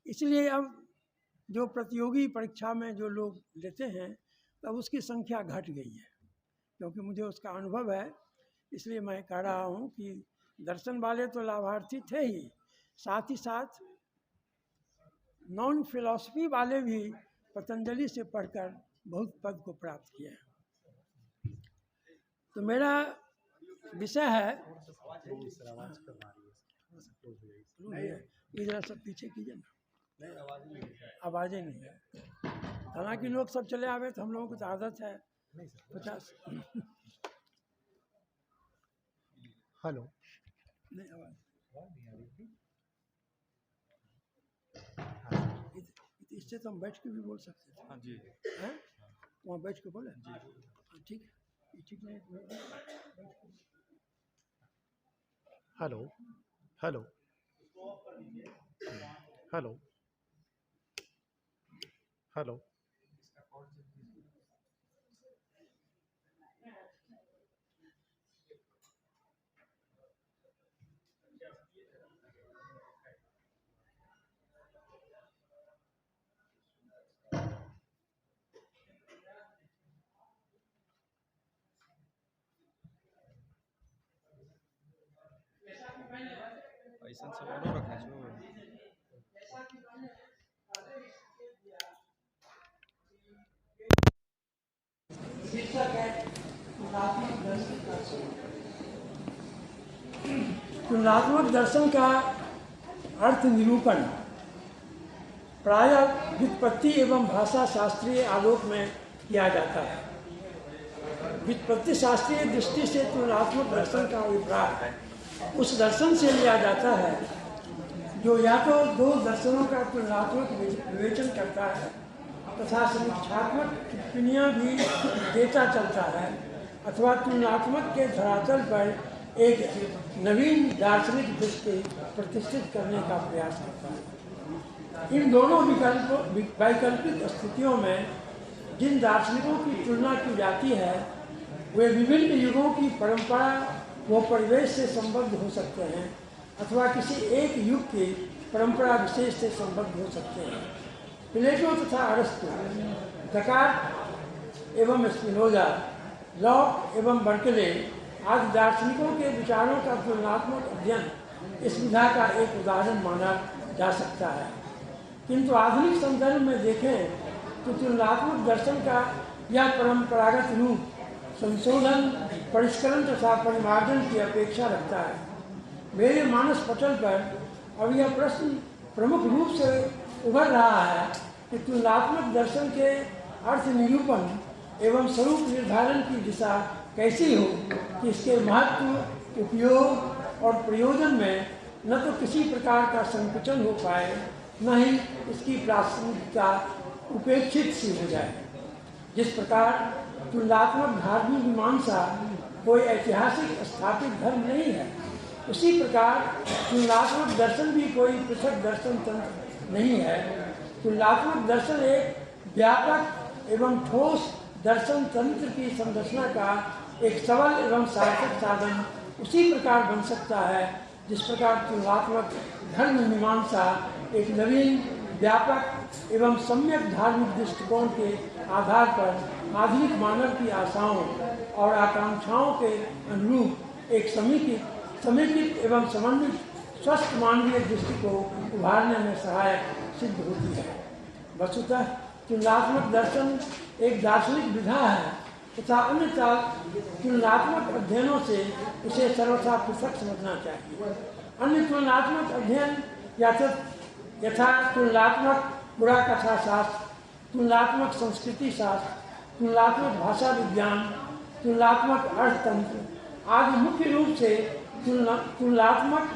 इसलिए अब जो प्रतियोगी परीक्षा में जो लोग लेते हैं तब उसकी संख्या घट गई है, क्योंकि मुझे उसका अनुभव है। इसलिए मैं कह रहा हूँ कि दर्शन वाले तो लाभार्थी थे ही, साथ ही साथ नॉन फिलॉसफी वाले भी पतंजलि से पढ़कर बहुत पद को प्राप्त किए हैं। तो मेरा विषय है, इधर सब पीछे कीजिए ना, आवाज़ें नहीं है। हालांकि लोग सब चले आवे तो हम लोगों को तो आदत है 50 हेलो, नहीं आवाज़ इससे तो हम बैठ के भी बोल सकते थे। हाँ जी, हैं वहाँ बैठ के बोले जी, ठीक है, ठीक नहीं हेलो, हेलो, हेलो, हेलो। ऐसा सब रखना चाहिए। तुलनात्मक दर्शन का अर्थ निरूपण प्रायः व्युत्पत्ति एवं भाषा शास्त्रीय आलोक में किया जाता है। व्युत्पत्ति शास्त्रीय दृष्टि से तुलनात्मक दर्शन का अभिप्राय उस दर्शन से लिया जाता है जो या तो 2 दर्शनों का तुलनात्मक विवेचन करता है तथा समीक्षात्मक टिप्पणियाँ भी देता चलता है, अथवा तुलनात्मक के धरातल पर एक नवीन दार्शनिक दृष्टि प्रतिष्ठित करने का प्रयास करता है। इन दोनों वैकल्पिक स्थितियों में जिन दार्शनिकों की तुलना की जाती है वे विभिन्न युगों की परंपरा व परिवेश से संबद्ध हो सकते हैं अथवा किसी एक युग की परंपरा विशेष से संबद्ध हो सकते हैं। प्लेटो तथा अरस्तु, डेकार्ट एवं स्पिनोजा, लॉक एवं बर्कले आदि दार्शनिकों के विचारों का तुलनात्मक अध्ययन इस विधा का एक उदाहरण माना जा सकता है। किंतु आधुनिक संदर्भ में देखें तो तुलनात्मक दर्शन का यह परंपरागत रूप संशोधन, परिष्करण तथा परिमार्जन की अपेक्षा रखता है। मेरे मानस पटल पर अब यह प्रश्न प्रमुख रूप से उभर रहा है कि तुलनात्मक दर्शन के अर्थ निरूपण एवं स्वरूप निर्धारण की दिशा कैसी हो कि इसके महत्व, उपयोग और प्रयोजन में न तो किसी प्रकार का संकुचन हो पाए, न ही इसकी प्रासंगिकता उपेक्षित सी हो जाए। जिस प्रकार तुलनात्मक धार्मिक मीमांसा कोई ऐतिहासिक स्थापित धर्म नहीं है, उसी प्रकार तुलनात्मक दर्शन भी कोई पृथक दर्शन तंत्र नहीं है। तुलनात्मक दर्शन एक व्यापक एवं ठोस दर्शन तंत्र की संरचना का एक सबल एवं सार्थक साधन उसी प्रकार बन सकता है जिस प्रकार तुलनात्मक धर्म मीमांसा एक नवीन, व्यापक एवं सम्यक धार्मिक दृष्टिकोण के आधार पर आधुनिक मानव की आशाओं और आकांक्षाओं के अनुरूप एक समेकित एवं समन्वित स्वस्थ मानवीय दृष्टि को उभारने में सहायक सिद्ध होती है। वस्तुतः तुलनात्मक दर्शन एक दार्शनिक विधा है तथा अन्यथा तुलनात्मक अध्ययनों से उसे सर्वथा पृथक समझना चाहिए। अन्य तुलनात्मक अध्ययन यथा तुलनात्मक पुराकथा शास्त्र, तुलनात्मक संस्कृति शास्त्र, तुलनात्मक भाषा विज्ञान, तुलनात्मक अर्थतंत्र आदि मुख्य रूप से तुलनात्मक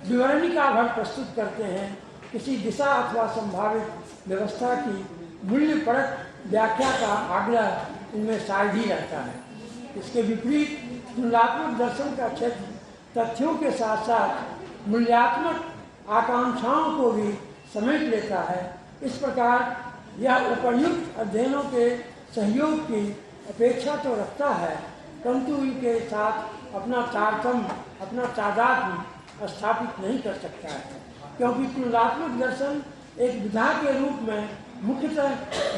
विवरणिका भर प्रस्तुत करते हैं। किसी दिशा अथवा संभावित व्यवस्था की मूल्यपरक व्याख्या का आग्रह इनमें शायद ही रहता है। इसके विपरीत तुलनात्मक दर्शन का क्षेत्र तथ्यों के साथ साथ मूल्यात्मक आकांक्षाओं को भी समेट लेता है। इस प्रकार यह उपर्युक्त अध्ययनों के सहयोग की अपेक्षा तो रखता है, परंतु इनके साथ अपना तारतम्य, अपना तादात्म्य स्थापित नहीं कर सकता है, क्योंकि तुलनात्मक दर्शन एक विधा के रूप में मुख्यतः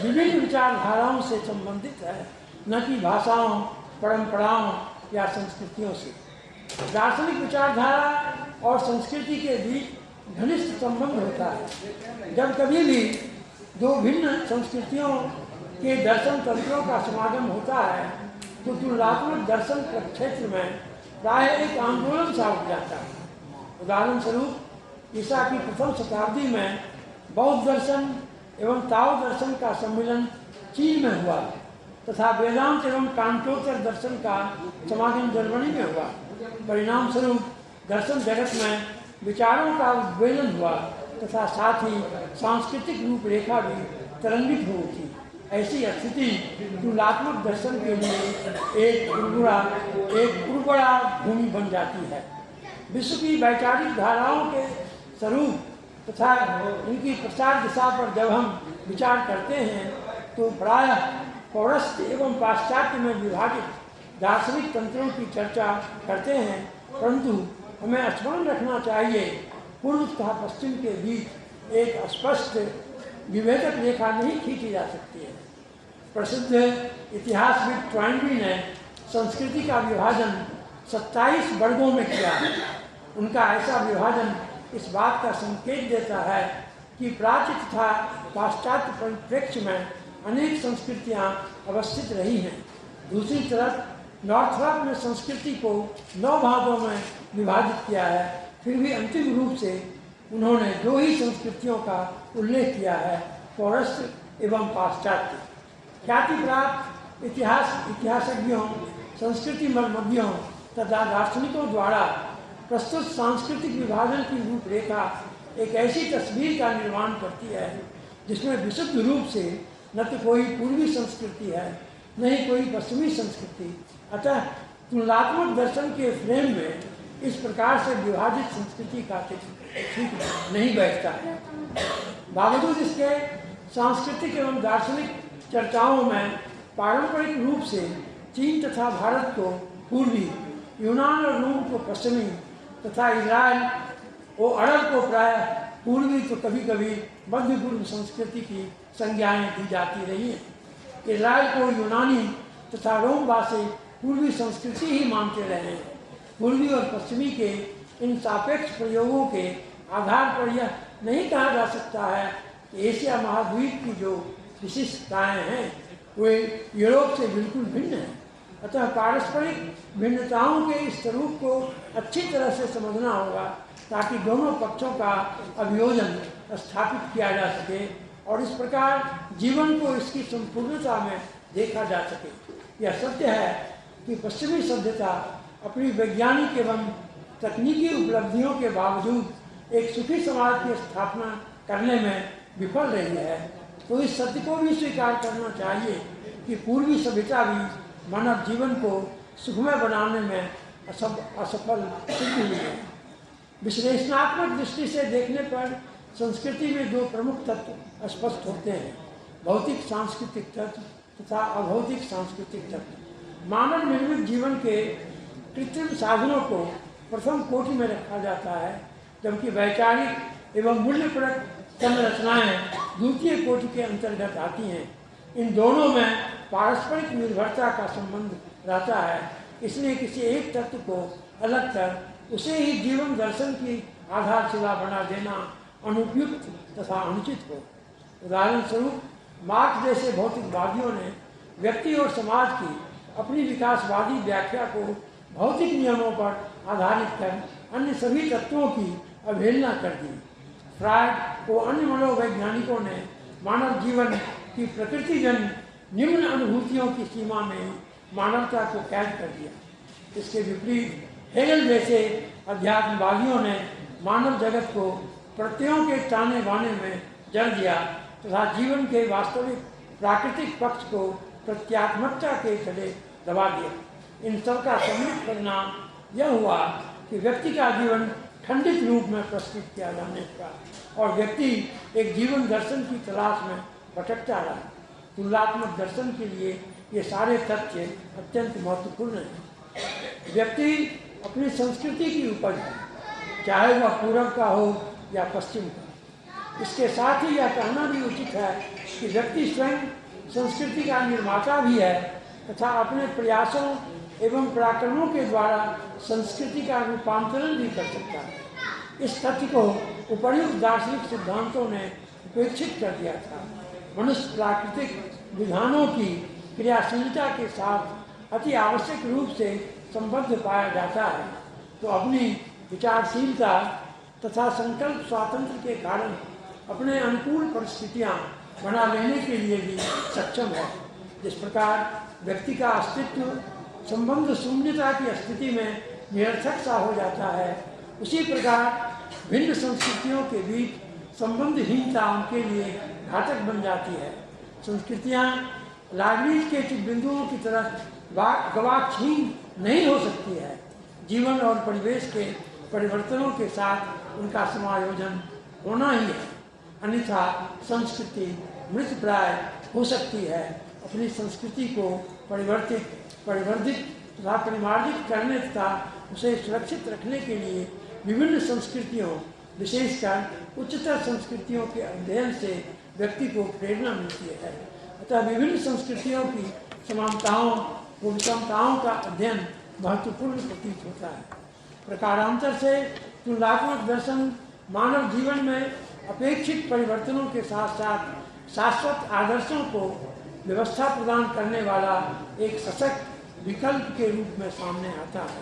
विभिन्न विचारधाराओं से संबंधित है, न कि भाषाओं, परंपराओं या संस्कृतियों से। दार्शनिक विचारधारा और संस्कृति के बीच घनिष्ठ संबंध होता है। जब कभी भी दो भिन्न संस्कृतियों के दर्शन तंत्रों का समागम होता है तो तुलनात्मक दर्शन क्षेत्र में प्राय एक आंदोलन सा उठ जाता है। उदाहरण स्वरूप ईसा की प्रथम शताब्दी में बौद्ध दर्शन एवं ताओ दर्शन का सम्मिलन चीन में हुआ तथा वेदांत एवं कांटोत्तर दर्शन का समागम जर्मनी में हुआ। परिणाम स्वरूप दर्शन जगत में विचारों का उद्वेलन हुआ तथा साथ ही सांस्कृतिक रूपरेखा भी तरंगित हो उठी। ऐसी स्थिति तुलनात्मक दर्शन के लिए एक उर्वरा भूमि बन जाती है। विश्व की वैचारिक धाराओं के स्वरूप तथा इनकी प्रसार दिशा पर जब हम विचार करते हैं तो प्रायः पौरस्थ एवं पाश्चात्य में विभाजित दार्शनिक तंत्रों की चर्चा करते हैं, परंतु हमें स्मरण रखना चाहिए पूर्व तथा पश्चिम के बीच एक स्पष्ट विभेदक रेखा नहीं खींची जा सकती है। प्रसिद्ध इतिहासविद ट्वाइनबी ने संस्कृति का विभाजन 27 वर्गों में किया है। उनका ऐसा विभाजन इस बात का संकेत देता है कि प्राच्य तथा पाश्चात्य परिप्रेक्ष्य में अनेक संस्कृतियां अवस्थित रही हैं। दूसरी तरफ नॉर्थरॉप ने संस्कृति को 9 भागों में विभाजित किया है, फिर भी अंतिम रूप से उन्होंने 2 ही संस्कृतियों का उल्लेख किया है, पौरस्त्य एवं पाश्चात्य। ख्याति प्राप्त इतिहासज्ञों, संस्कृति मर्मज्ञों तथा दार्शनिकों द्वारा प्रस्तुत सांस्कृतिक विभाजन की रूपरेखा एक ऐसी तस्वीर का निर्माण करती है जिसमें विशुद्ध रूप से न तो कोई पूर्वी संस्कृति है, न ही कोई पश्चिमी संस्कृति। अतः तुलनात्मक दर्शन के फ्रेम में इस प्रकार से विभाजित संस्कृति का ठीक नहीं बैठता है। बावजूद इसके सांस्कृतिक एवं दार्शनिक चर्चाओं में पारंपरिक रूप से चीन तथा भारत को पूर्वी, यूनान और रोम को पश्चिमी तथा इजराइल और अरब को प्राय पूर्वी तो कभी कभी मध्य पूर्व संस्कृति की संज्ञाएं दी जाती रही हैं। इजराइल को यूनानी तथा रोमवासी पूर्वी संस्कृति ही मानते रहे हैं। पूर्वी और पश्चिमी के इन सापेक्ष प्रयोगों के आधार पर यह नहीं कहा जा सकता है कि एशिया महाद्वीप की जो विशिष्टताएं हैं वे यूरोप से बिल्कुल भिन्न हैं। अतः पारस्परिक भिन्नताओं के इस स्वरूप को अच्छी तरह से समझना होगा ताकि दोनों पक्षों का अभियोजन स्थापित किया जा सके और इस प्रकार जीवन को इसकी संपूर्णता में देखा जा सके। यह सत्य है कि पश्चिमी सभ्यता अपनी वैज्ञानिक एवं तकनीकी उपलब्धियों के बावजूद एक सुखी समाज की स्थापना करने में विफल रही है, तो इस सत्य को भी स्वीकार करना चाहिए कि पूर्वी सभ्यता भी मानव जीवन को सुखमय बनाने में असफल सिद्ध हुई है। विश्लेषणात्मक दृष्टि से देखने पर संस्कृति में 2 प्रमुख तत्व स्पष्ट होते हैं, भौतिक सांस्कृतिक तत्व तथा अभौतिक सांस्कृतिक तत्व। मानव निर्मित जीवन के कृत्रिम साधनों को प्रथम कोटि में रखा जाता है, जबकि वैचारिक एवं मूल्यप्रद संरचनाएँ द्वितीय कोटि के अंतर्गत आती हैं। इन दोनों में पारस्परिक निर्भरता का संबंध रहता है, इसलिए किसी एक तत्व को अलग कर उसे ही जीवन दर्शन की आधारशिला बना देना अनुपयुक्त तथा अनुचित हो। उदाहरण स्वरूप मार्क्स जैसे भौतिकवादियों ने व्यक्ति और समाज की अपनी विकासवादी व्याख्या को भौतिक नियमों पर आधारित कर अन्य सभी तत्वों की अवहेलना कर दी। फ्रायड और अन्य मनोवैज्ञानिकों ने मानव जीवन की प्रकृतिजन्य निम्न अनुभूतियों की सीमा में मानवता को कैद कर दिया। इसके विपरीत हेगल जैसे अध्यात्मवादियों ने मानव जगत को प्रत्ययों के ताने बाने में जड़ दिया तथा जीवन के वास्तविक प्राकृतिक पक्ष को प्रत्यात्मकता के तले दबा दिया। इन सब का सम्मिलित परिणाम यह हुआ कि व्यक्ति का जीवन खंडित रूप में प्रस्तुत किया जाने का और व्यक्ति एक जीवन दर्शन की तलाश में भटकता रहा। तुलनात्मक दर्शन के लिए ये सारे तथ्य अत्यंत महत्वपूर्ण हैं। व्यक्ति अपनी संस्कृति की उपज है, चाहे वह पूर्व का हो या पश्चिम का। इसके साथ ही यह कहना भी उचित है कि व्यक्ति स्वयं संस्कृति का निर्माता भी है तथा अपने प्रयासों एवं पराक्रमों के द्वारा संस्कृति का रूपांतरण भी कर सकता है। इस तथ्य को उपर्युक्त दार्शनिक सिद्धांतों ने उपेक्षित कर दिया था। मनुष्य प्राकृतिक विधानों की क्रियाशीलता के साथ अति आवश्यक रूप से संबद्ध पाया जाता है, तो अपनी विचारशीलता तथा संकल्प स्वातंत्र के कारण अपने अनुकूल परिस्थितियां बना लेने के लिए भी सक्षम है। जिस प्रकार व्यक्ति का अस्तित्व संबंध शून्यता की स्थिति में निरर्थक सा हो जाता है, उसी प्रकार भिन्न संस्कृतियों के बीच संबंधहीनता उनके लिए घातक बन जाती है। संस्कृतियाँ लाइब्रेरी के चित बिंदुओं की तरह गवाक्षीण नहीं हो सकती है। जीवन और परिवेश के परिवर्तनों के साथ उनका समायोजन होना ही है, अन्यथा संस्कृति मृतप्राय हो सकती है। अपनी संस्कृति को परिवर्धित तथा परिमार्जित करने तथा उसे सुरक्षित रखने के लिए विभिन्न संस्कृतियों, विशेषकर उच्चतर संस्कृतियों के अध्ययन से व्यक्ति को प्रेरणा मिलती है। अतः विभिन्न संस्कृतियों की समानताओं व विषमताओं का अध्ययन महत्वपूर्ण प्रतीत होता है। प्रकारांतर से तुलनात्मक दर्शन मानव जीवन में अपेक्षित परिवर्तनों के साथ साथ शाश्वत आदर्शों को व्यवस्था प्रदान करने वाला एक सशक्त विकल्प के रूप में सामने आता है।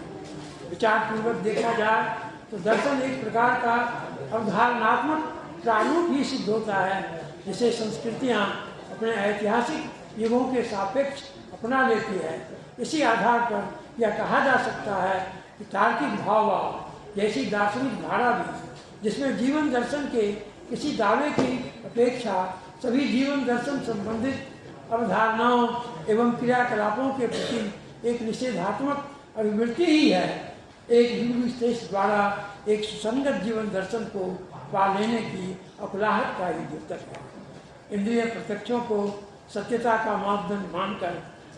विचारपूर्वक देखा जाए तो दर्शन एक प्रकार का अवधारणात्मक प्रारूप ही सिद्ध होता है, जिसे संस्कृतियाँ अपने ऐतिहासिक युगों के सापेक्ष अपना लेती है। इसी आधार पर यह कहा जा सकता है कि तार्किक भाववाद जैसी दार्शनिक धारा भी, जिसमें जीवन दर्शन के किसी दावे की अपेक्षा सभी जीवन दर्शन संबंधित अवधारणाओं एवं क्रियाकलापों के प्रति एक निषेधात्मक अभिवृत्ति ही है, एक हिंदू विशेष द्वारा एक सुसंगत जीवन दर्शन को पा लेने की अकुलाहट का ही द्योतक है। इंद्रिय प्रत्यक्षों को सत्यता का मापदंड मानकर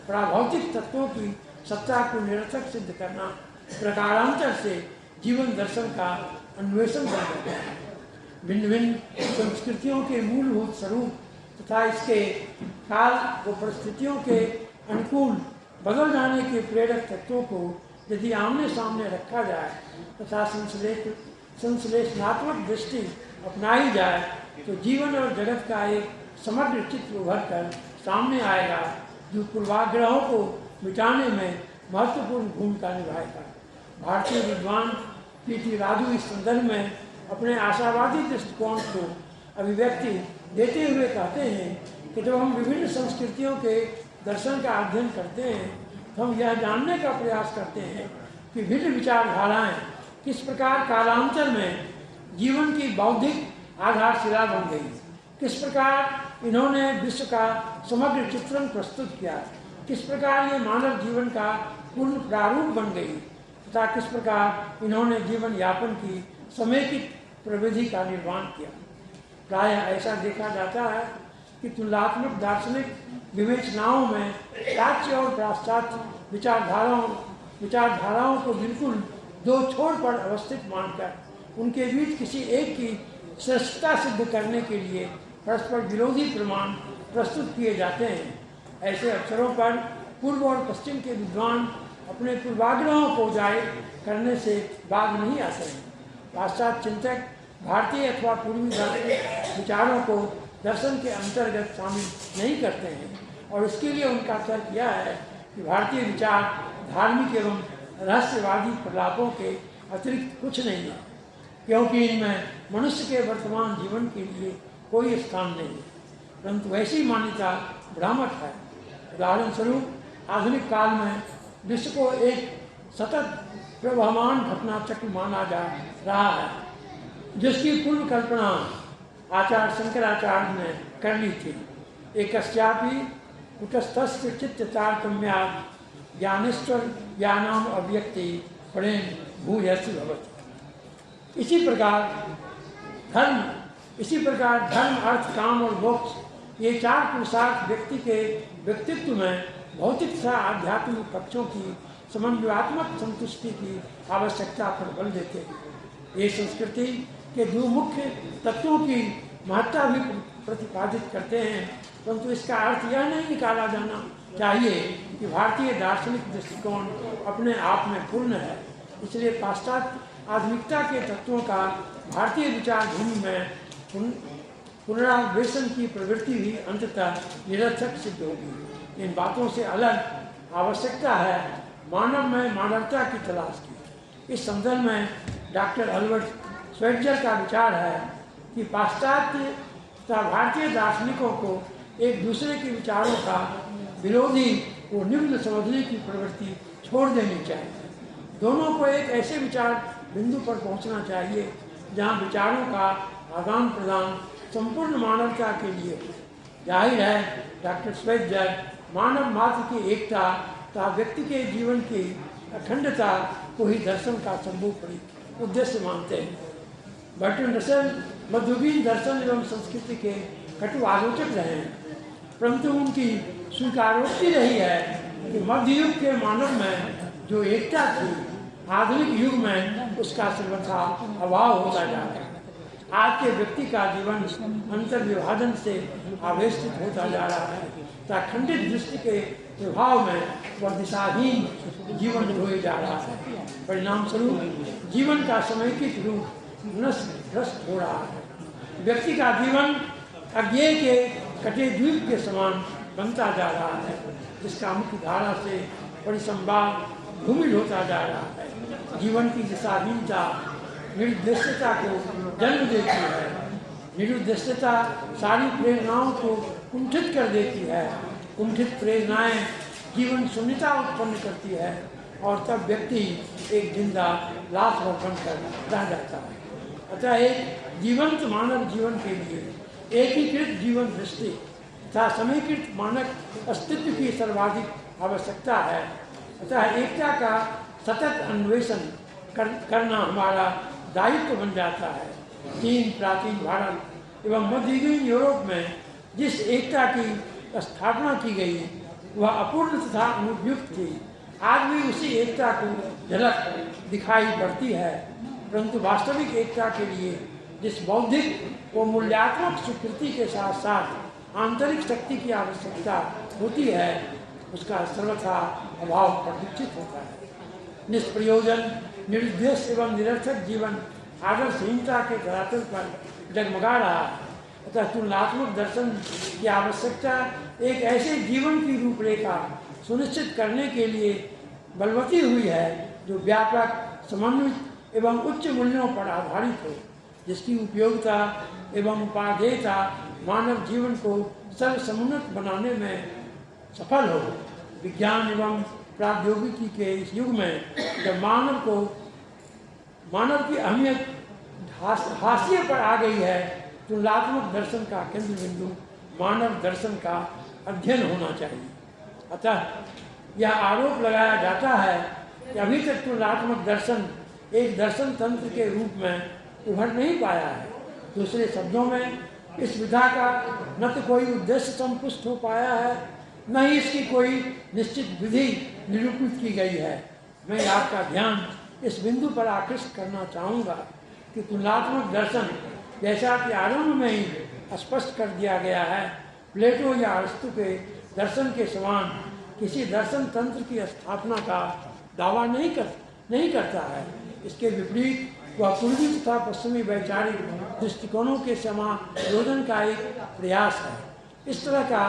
प्राभौतिक तत्वों की सत्ता को निरर्थक सिद्ध करना प्रकारांतर से जीवन दर्शन का अन्वेषण बन जाता है। भिन्न भिन्न संस्कृतियों के मूलभूत स्वरूप तथा इसके काल व परिस्थितियों के अनुकूल बदल जाने के प्रेरक तत्वों को यदि आमने सामने रखा जाए तथा संश्लेषणात्मक दृष्टि अपनाई जाए तो जीवन और जगत का एक समग्र चित्र उभर कर सामने आएगा, जो पूर्वाग्रहों को मिटाने में महत्वपूर्ण भूमिका निभाएगा। भारतीय विद्वान पी.टी. राजू इस संदर्भ में अपने आशावादी दृष्टिकोण को अभिव्यक्ति देते हुए कहते हैं कि जब हम विभिन्न संस्कृतियों के दर्शन का अध्ययन करते हैं तो हम यह जानने का प्रयास करते हैं कि भिन्न विचारधाराएं किस प्रकार कालांतर में जीवन की बौद्धिक आधारशिला बन गई, किस प्रकार इन्होंने विश्व का समग्र चित्रण प्रस्तुत किया, किस प्रकार ये मानव जीवन का पूर्ण प्रारूप बन गई तथा किस प्रकार इन्होंने जीवन यापन की समेकित प्रविधि का निर्माण किया। प्रायः ऐसा देखा जाता है कि तुलनात्मक दार्शनिक विवेचनाओं में प्राच्य और पाश्चात्य विचारधाराओं को बिल्कुल दो छोर पर अवस्थित मानकर उनके बीच किसी एक की श्रेष्ठता सिद्ध करने के लिए परस्पर विरोधी प्रमाण प्रस्तुत किए जाते हैं। ऐसे अवसरों पर पूर्व और पश्चिम के विद्वान अपने पूर्वाग्रहों को जाहिर करने से बाग नहीं आते हैं। पाश्चात्य चिंतक भारतीय अथवा पूर्वी दार्शनिक विचारों को दर्शन के अंतर्गत शामिल नहीं करते हैं और इसके लिए उनका तर्क यह है कि भारतीय विचार धार्मिक एवं रहस्यवादी प्रलापों के अतिरिक्त कुछ नहीं है, क्योंकि इनमें मनुष्य के वर्तमान जीवन के लिए कोई स्थान नहीं है। परंतु वैसी मान्यता भ्रामक है। उदाहरण स्वरूप आधुनिक काल में विश्व को एक सतत प्रवहमान घटना चक्र माना जा रहा है, जिसकी पूर्व कल्पना आचार्य शंकराचार्य ने कर ली थी। एकस्यापि कुटस्थस्य चित्त तारतम्यात् ज्ञानेश्वर ज्ञानाम अव्यक्ति प्रेम भूयसी भवति। इसी प्रकार धर्म अर्थ काम और मोक्ष ये चार पुरुषार्थ व्यक्ति के व्यक्तित्व में भौतिक तथा आध्यात्मिक पक्षों की समन्वयात्मक संतुष्टि की आवश्यकता पर बल देते हैं। ये संस्कृति के दो मुख्य तत्वों की महत्ता भी प्रतिपादित करते हैं, परंतु इसका अर्थ यह नहीं निकाला जाना चाहिए कि भारतीय दार्शनिक दृष्टिकोण अपने आप में पूर्ण है। इसलिए पाश्चात्य आधुनिकता के तत्वों का भारतीय विचार भूमि में पुनरावेशन की प्रवृत्ति भी अंततः निरर्थक सिद्ध होगी। इन बातों से अलग आवश्यकता है मानव में मानवता की तलाश की। इस संदर्भ में डॉक्टर अल्बर्ट श्वेट्जर का विचार है कि पाश्चात्य तथा भारतीय दार्शनिकों को एक दूसरे के विचारों का विरोधी को निम्न समझने की प्रवृत्ति छोड़ देनी चाहिए। दोनों को एक ऐसे विचार बिंदु पर पहुंचना चाहिए जहां विचारों का आदान प्रदान संपूर्ण मानवता के लिए हो। जाहिर है डॉक्टर श्वेट्जर मानव मात्र की एकता तथा व्यक्ति के जीवन की अखंडता को ही दर्शन का सर्वोपरि उद्देश्य मानते हैं। बर्टन रसेल मध्ययुगीन दर्शन एवं संस्कृति के कटु आलोचक रहे हैं, परंतु उनकी स्वीकारोक्ति रही है कि मध्य युग के मानव में जो एकता थी, आधुनिक युग में उसका सर्वथा अभाव होता जा रहा है। आज के व्यक्ति का जीवन अंतर्विभाजन से आवेशित होता जा रहा है तथा खंडित दृष्टि के प्रभाव में वह दिशाहीन जीवन ढोए जा रहा है। परिणाम स्वरूप जीवन का समेकित रूप नष्ट हो रहा है। व्यक्ति का जीवन अज्ञेय के कटे द्वीप के समान बनता जा रहा है, जिसका मुख्य धारा से परिसंवाद धूमिल होता जा रहा है। जीवन की दिशाहीनता निरुद्देश्यता को जन्म देती है। निरुद्देश्यता सारी प्रेरणाओं को कुंठित कर देती है। कुंठित प्रेरणाएं जीवन शून्यता उत्पन्न करती है और तब व्यक्ति एक जिंदा लाश बनकर रह जाता है। अतः एक जीवंत मानव जीवन के लिए एकीकृत जीवन दृष्टि तथा समीकृत मानक अस्तित्व की सर्वाधिक आवश्यकता है। अतः एकता का सतत अन्वेषण करना हमारा दायित्व बन जाता है। चीन, प्राचीन भारत एवं मध्ययुगीन यूरोप में जिस एकता की स्थापना की गई वह अपूर्ण तथा अनुपयुक्त थी। आज भी उसी एकता को झलक दिखाई पड़ती है, परंतु वास्तविक एकता के लिए जिस बौद्धिक व मूल्यात्मक स्वीकृति के साथ साथ आंतरिक शक्ति की आवश्यकता होती है, उसका सर्वथा अभाव प्रदीक्षित होता है। निष्प्रयोजन, निरुद्देश्य एवं निरर्थक जीवन आदर्शहीनता के धरातल पर जगमगा रहा है। अतः तुलनात्मक दर्शन की आवश्यकता एक ऐसे जीवन की रूपरेखा सुनिश्चित करने के लिए बलवती हुई है जो व्यापक, समन्वित एवं उच्च मूल्यों पर आधारित हो, जिसकी उपयोगिता एवं उपादेयता मानव जीवन को सर्वसमुन्नत बनाने में सफल हो। विज्ञान एवं प्रौद्योगिकी के इस युग में जब मानव की अहमियत हाशिए पर आ गई है, तुलनात्मक दर्शन का केंद्र बिंदु मानव दर्शन का अध्ययन होना चाहिए। अतः यह आरोप लगाया जाता है कि अभी तक तुलनात्मक दर्शन एक दर्शन तंत्र के रूप में उभर नहीं पाया है। दूसरे शब्दों में इस विधा का न तो कोई उद्देश्य संपुष्ट हो पाया है, न ही इसकी कोई निश्चित विधि निरूपित की गई है। मैं आपका ध्यान इस बिंदु पर आकृष्ट करना चाहूँगा कि तुलनात्मक दर्शन, जैसा कि आरंभ में ही स्पष्ट कर दिया गया है, प्लेटो या अरस्तु के दर्शन के समान किसी दर्शन तंत्र की स्थापना का दावा नहीं करता है। इसके विपरीत वह पूर्वी तथा पश्चिमी वैचारिक दृष्टिकोणों के समायोजन का एक प्रयास है। इस तरह का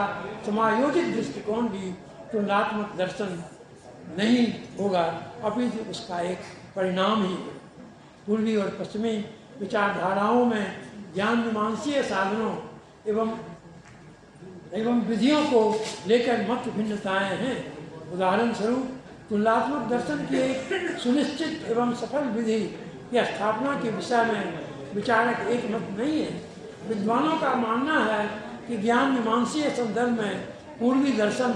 समायोजित दृष्टिकोण भी तुलनात्मक दर्शन नहीं होगा, अपितु उसका एक परिणाम ही है। पूर्वी और पश्चिमी विचारधाराओं में ज्ञान मीमांसीय साधनों एवं विधियों को लेकर मत भिन्नताएं हैं। उदाहरण स्वरूप तुलनात्मक दर्शन की एक सुनिश्चित एवं सफल विधि की स्थापना के विषय में विचारक एक मत नहीं है। विद्वानों का मानना है कि ज्ञान मीमांसीय संदर्भ में पूर्वी दर्शन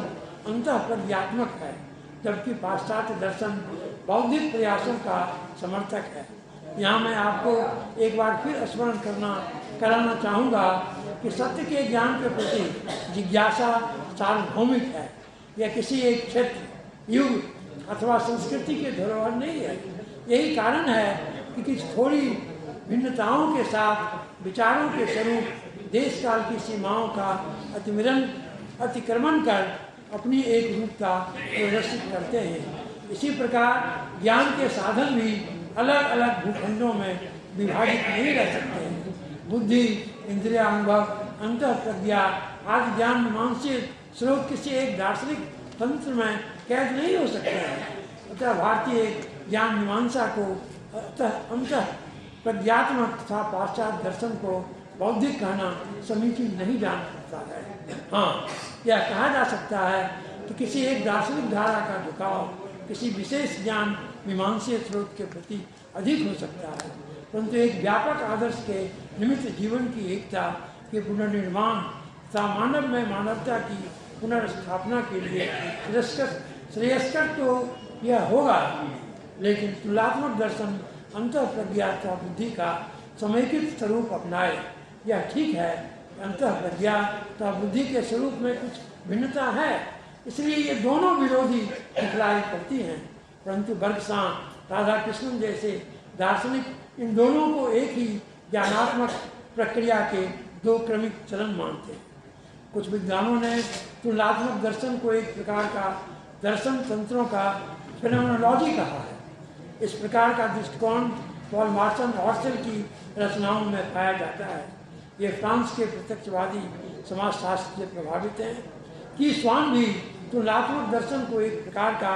अंतःप्रज्ञात्मक है, जबकि पाश्चात्य दर्शन बौद्धिक प्रयासों का समर्थक है। यहाँ मैं आपको एक बार फिर स्मरण कराना चाहूँगा कि सत्य के ज्ञान के प्रति जिज्ञासा सार्वभौमिक है। यह किसी एक क्षेत्र, युग अथवा संस्कृति के धरोहर नहीं है। यही कारण है कि कुछ थोड़ी भिन्नताओं के साथ विचारों के स्वरूप देश काल की सीमाओं का अतिक्रमण कर अपनी एक रूपता प्रदर्शित करते हैं। इसी प्रकार ज्ञान के साधन भी अलग अलग भूखंडों में विभाजित नहीं रह सकते हैं। बुद्धि, इंद्रिय अनुभव, अंतःप्रज्ञा आदि ज्ञान मीमांसीय स्रोत किसी एक दार्शनिक तंत्र में कैद नहीं हो सकते हैं। अतः भारतीय ज्ञान मीमांसा को अंतःप्रज्ञात्मक तथा पाश्चात्य दर्शन को बौद्धिक कहना समीचीन नहीं जान सकता है। हाँ, यह कहा जा सकता है कि किसी एक दार्शनिक धारा का झुकाव किसी विशेष ज्ञान मीमांसीय स्रोत के प्रति अधिक हो सकता है, परंतु एक व्यापक आदर्श के निमित्त जीवन की एकता के पुनर्निर्माण तथा मानव में मानवता की पुनर्स्थापना के लिए श्रेयस्कर तो यह होगा, लेकिन तुलनात्मक दर्शन अंतःप्रज्ञा तथा बुद्धि का समेकित स्वरूप अपनाए। यह ठीक है, अंतःप्रज्ञा तथा बुद्धि के स्वरूप में कुछ भिन्नता है, इसलिए ये दोनों विरोधी दिखलाई पड़ती हैं, परंतु बर्गसां, राधा कृष्णन जैसे दार्शनिक इन दोनों को एक ही ज्ञानात्मक प्रक्रिया के दो क्रमिक चलन मानते हैं। कुछ विद्वानों ने तुलनात्मक दर्शन को एक प्रकार का दर्शन तंत्रों का फेनोमेनोलॉजी कहा है। इस प्रकार का दृष्टिकोण पॉल मार्सन हॉर्सेल की रचनाओं में पाया जाता है। ये फ्रांस के प्रत्यक्षवादी समाजशास्त्र से प्रभावित हैं। कि स्वान भी तुलनात्मक दर्शन को एक प्रकार का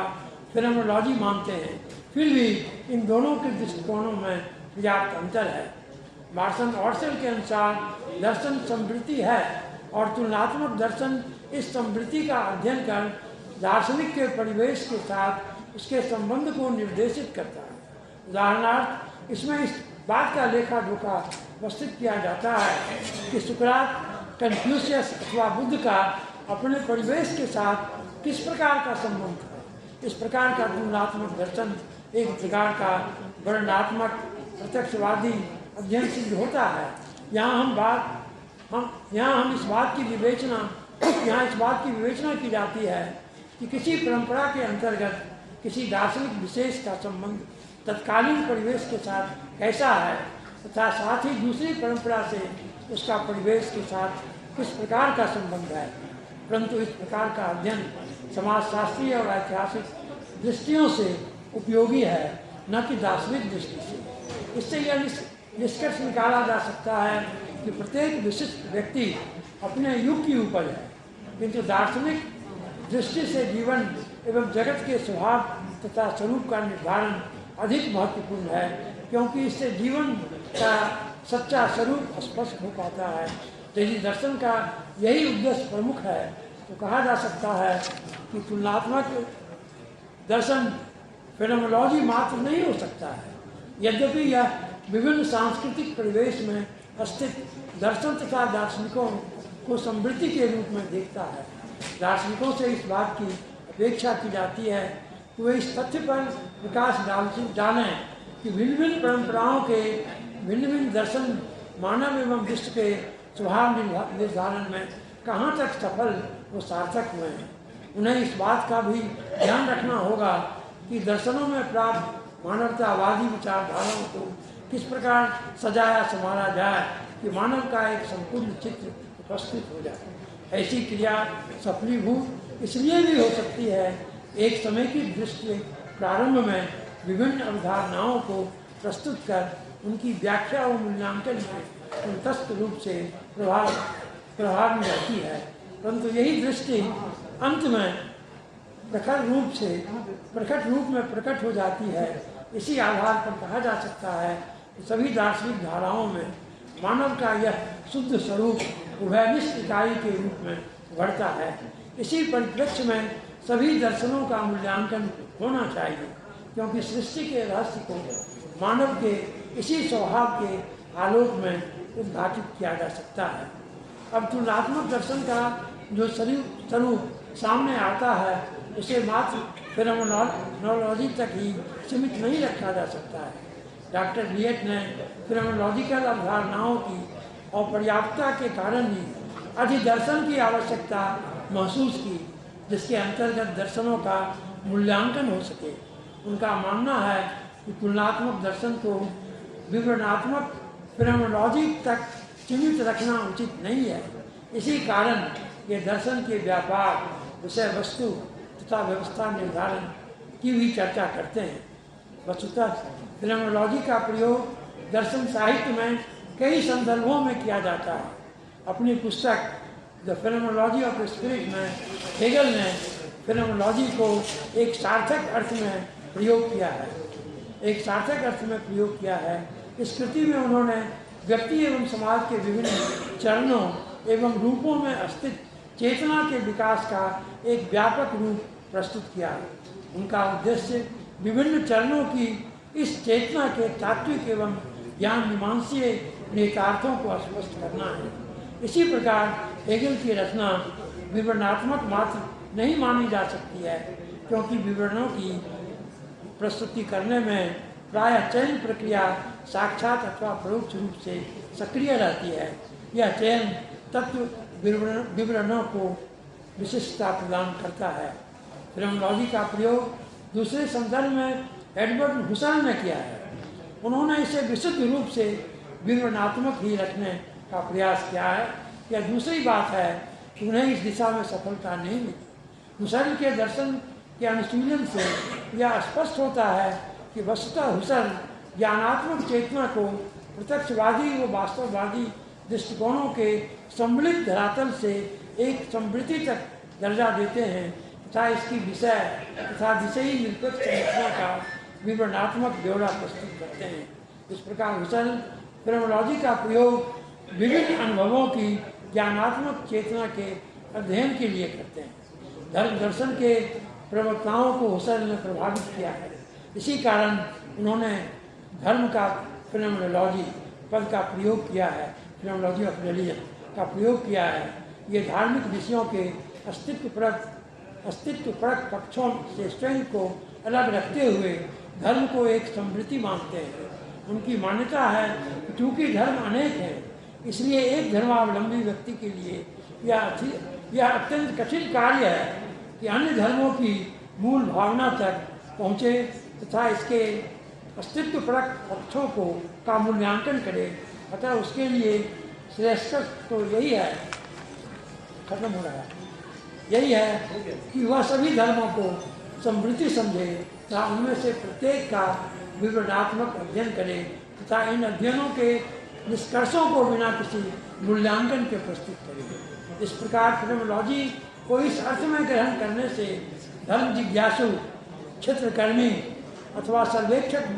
फेनोमेनोलॉजी मानते हैं, फिर भी इन दोनों के दृष्टिकोणों में पर्याप्त अंतर है। मार्सन हॉर्सेल के अनुसार दर्शन समृद्धि है और तुलनात्मक दर्शन इस समृद्धि का अध्ययन कर दार्शनिक के परिवेश के साथ उसके संबंध को निर्देशित करता है। उदाहरणार्थ इसमें इस बात का लेखा जोखा प्रस्तुत किया जाता है कि सुकरात, कन्फ्यूशियस अथवा बुद्ध का अपने परिवेश के साथ किस प्रकार का संबंध है। इस प्रकार का तुलनात्मक दर्शन एक प्रकार का वर्णनात्मक प्रत्यक्षवादी अध्ययन सिद्ध होता है। यहाँ इस बात की विवेचना की जाती है कि किसी परंपरा के अंतर्गत किसी दार्शनिक विशेष का संबंध तत्कालीन परिवेश के साथ कैसा है तथा साथ ही दूसरी परंपरा से उसका परिवेश के साथ किस प्रकार का संबंध है। परंतु इस प्रकार का अध्ययन समाजशास्त्रीय और ऐतिहासिक दृष्टियों से उपयोगी है, न कि दार्शनिक दृष्टि से। इससे यह निष्कर्ष निकाला जा सकता है कि प्रत्येक विशिष्ट व्यक्ति अपने युग की उपज है, किंतु दार्शनिक दृष्टि से जीवन एवं जगत के स्वभाव तथा स्वरूप का निर्धारण अधिक महत्वपूर्ण है, क्योंकि इससे जीवन का सच्चा स्वरूप स्पष्ट हो पाता है। यदि दर्शन का यही उद्देश्य प्रमुख है तो कहा जा सकता है कि तुलनात्मक दर्शन फेनोमेनोलॉजी मात्र नहीं हो सकता है। यद्यपि यह विभिन्न सांस्कृतिक परिवेश में स्थित दर्शन तथा दार्शनिकों को समृद्धि के रूप में देखता है। दार्शनिकों से इस बात की अपेक्षा की जाती है कि वे इस तथ्य पर विकास डालें कि भिन्न भिन्न परंपराओं के भिन्न भिन्न दर्शन मानव एवं विश्व के स्वभाव निर्धारण में कहाँ तक सफल व सार्थक हुए हैं। उन्हें इस बात का भी ध्यान रखना होगा कि दर्शनों में प्राप्त मानवतावादी विचारधाराओं को किस प्रकार सजाया संवारा जाए कि मानव का एक संपूर्ण चित्र उपस्थित हो जाए। ऐसी क्रिया सफलीभूत इसलिए भी हो सकती है, एक समय की दृष्टि प्रारंभ में विभिन्न अवधारणाओं को प्रस्तुत कर उनकी व्याख्या और मूल्यांकन में तटस्थ रूप से प्रभाव में रहती है, परंतु यही दृष्टि अंत में प्रकट रूप में प्रकट हो जाती है। इसी आधार पर कहा जा सकता है कि सभी दार्शनिक धाराओं में मानव का यह शुद्ध स्वरूप उभयनिष्ठ इकाई के रूप में उभरता है। इसी परिप्रेक्ष्य में सभी दर्शनों का मूल्यांकन होना चाहिए, क्योंकि सृष्टि के रहस्य को मानव के इसी स्वभाव के आलोक में उद्घाटित किया जा सकता है। अब तुलनात्मक दर्शन का जो स्वरूप सामने आता है, उसे मात्र फेनोमेनोलॉजी तक ही सीमित नहीं रखा जा सकता है। डॉक्टर लिएट ने फेनोमेनोलॉजिकल अवधारणाओं की अपर्याप्तता के कारण ही अधिदर्शन की आवश्यकता महसूस की, जिसके अंतर्गत दर्शनों का मूल्यांकन हो सके। उनका मानना है कि तुलनात्मक दर्शन को विवरणात्मक फेनोमेनोलॉजी तक सीमित रखना उचित नहीं है। इसी कारण ये दर्शन के व्यापार, विषय वस्तु तथा व्यवस्था निर्धारण की भी चर्चा करते हैं। वस्तुतः फेनोमेनोलॉजी का प्रयोग दर्शन साहित्य में कई संदर्भों में किया जाता है। अपनी पुस्तक द फेनोमेनोलॉजी ऑफ स्पिरिट में हेगल ने फेनोमेनोलॉजी को एक सार्थक अर्थ में प्रयोग किया है। इस कृति में उन्होंने व्यक्ति एवं समाज के विभिन्न चरणों एवं रूपों में अस्तित्व चेतना के विकास का एक व्यापक रूप प्रस्तुत किया है। उनका उद्देश्य विभिन्न चरणों की इस चेतना के तात्विक एवं ज्ञान मीमांसीय नेतार्थों को स्पष्ट करना है। इसी प्रकार हेगल की रचना विवरणात्मक मात्र नहीं मानी जा सकती है, क्योंकि विवरणों की प्रस्तुति करने में प्रायः चयन प्रक्रिया साक्षात अथवा परोक्ष रूप से सक्रिय रहती है। यह चयन तत्व विवरणों को विशिष्टता प्रदान करता है। फेनोमेनोलॉजी का प्रयोग दूसरे संदर्भ में एडवर्ड हुसल ने किया है। उन्होंने इसे विशुद्ध रूप से विवरणात्मक ही रखने का प्रयास किया है। यह दूसरी बात है कि उन्हें इस दिशा में सफलता नहीं मिली। हुसल के दर्शन के अनुशीलन से यह स्पष्ट होता है कि वस्तुतः हुसल ज्ञानात्मक चेतना को प्रत्यक्षवादी व वास्तववादी दृष्टिकोणों के सम्मिलित धरातल से एक समृद्धि तक दर्जा देते हैं तथा इसकी विषय तथा विषयी निरपेक्ष संरचना का विवरणात्मक ब्यौरा प्रस्तुत करते हैं। इस प्रकार हुसल फेनोमेनोलॉजी का प्रयोग विभिन्न अनुभवों की ज्ञानात्मक चेतना के अध्ययन के लिए करते हैं। धर्म दर्शन के प्रवक्ताओं को हुसल ने प्रभावित किया है। इसी कारण उन्होंने धर्म का फेनोमेनोलॉजी पद का प्रयोग किया है, फेनोमेनोलॉजी ऑफ रिलीजन का प्रयोग किया है। ये धार्मिक विषयों के अस्तित्वपरक पक्षों से स्वयं को अलग रखते हुए धर्म को एक समृद्धि मानते हैं। उनकी मान्यता है कि चूँकि धर्म अनेक हैं, इसलिए एक धर्मावलंबी व्यक्ति के लिए यह अत्यंत कठिन कार्य है कि अन्य धर्मों की मूल भावना तक पहुँचे तथा इसके अस्तित्वपरक पक्षों का मूल्यांकन करे। अतः उसके लिए श्रेष्ठ तो यही है, खत्म हो रहा है, यही है कि वह सभी धर्मों को समृद्धि समझे तथा उनमें से प्रत्येक का विवरणात्मक अध्ययन करे तथा इन अध्ययनों के निष्कर्षों को बिना किसी मूल्यांकन के प्रस्तुत करे। इस प्रकार फेनोमेनोलॉजी को इस अर्थ में ग्रहण करने से धर्म जिज्ञासु, क्षेत्रकर्मी अथवा सर्वेक्षक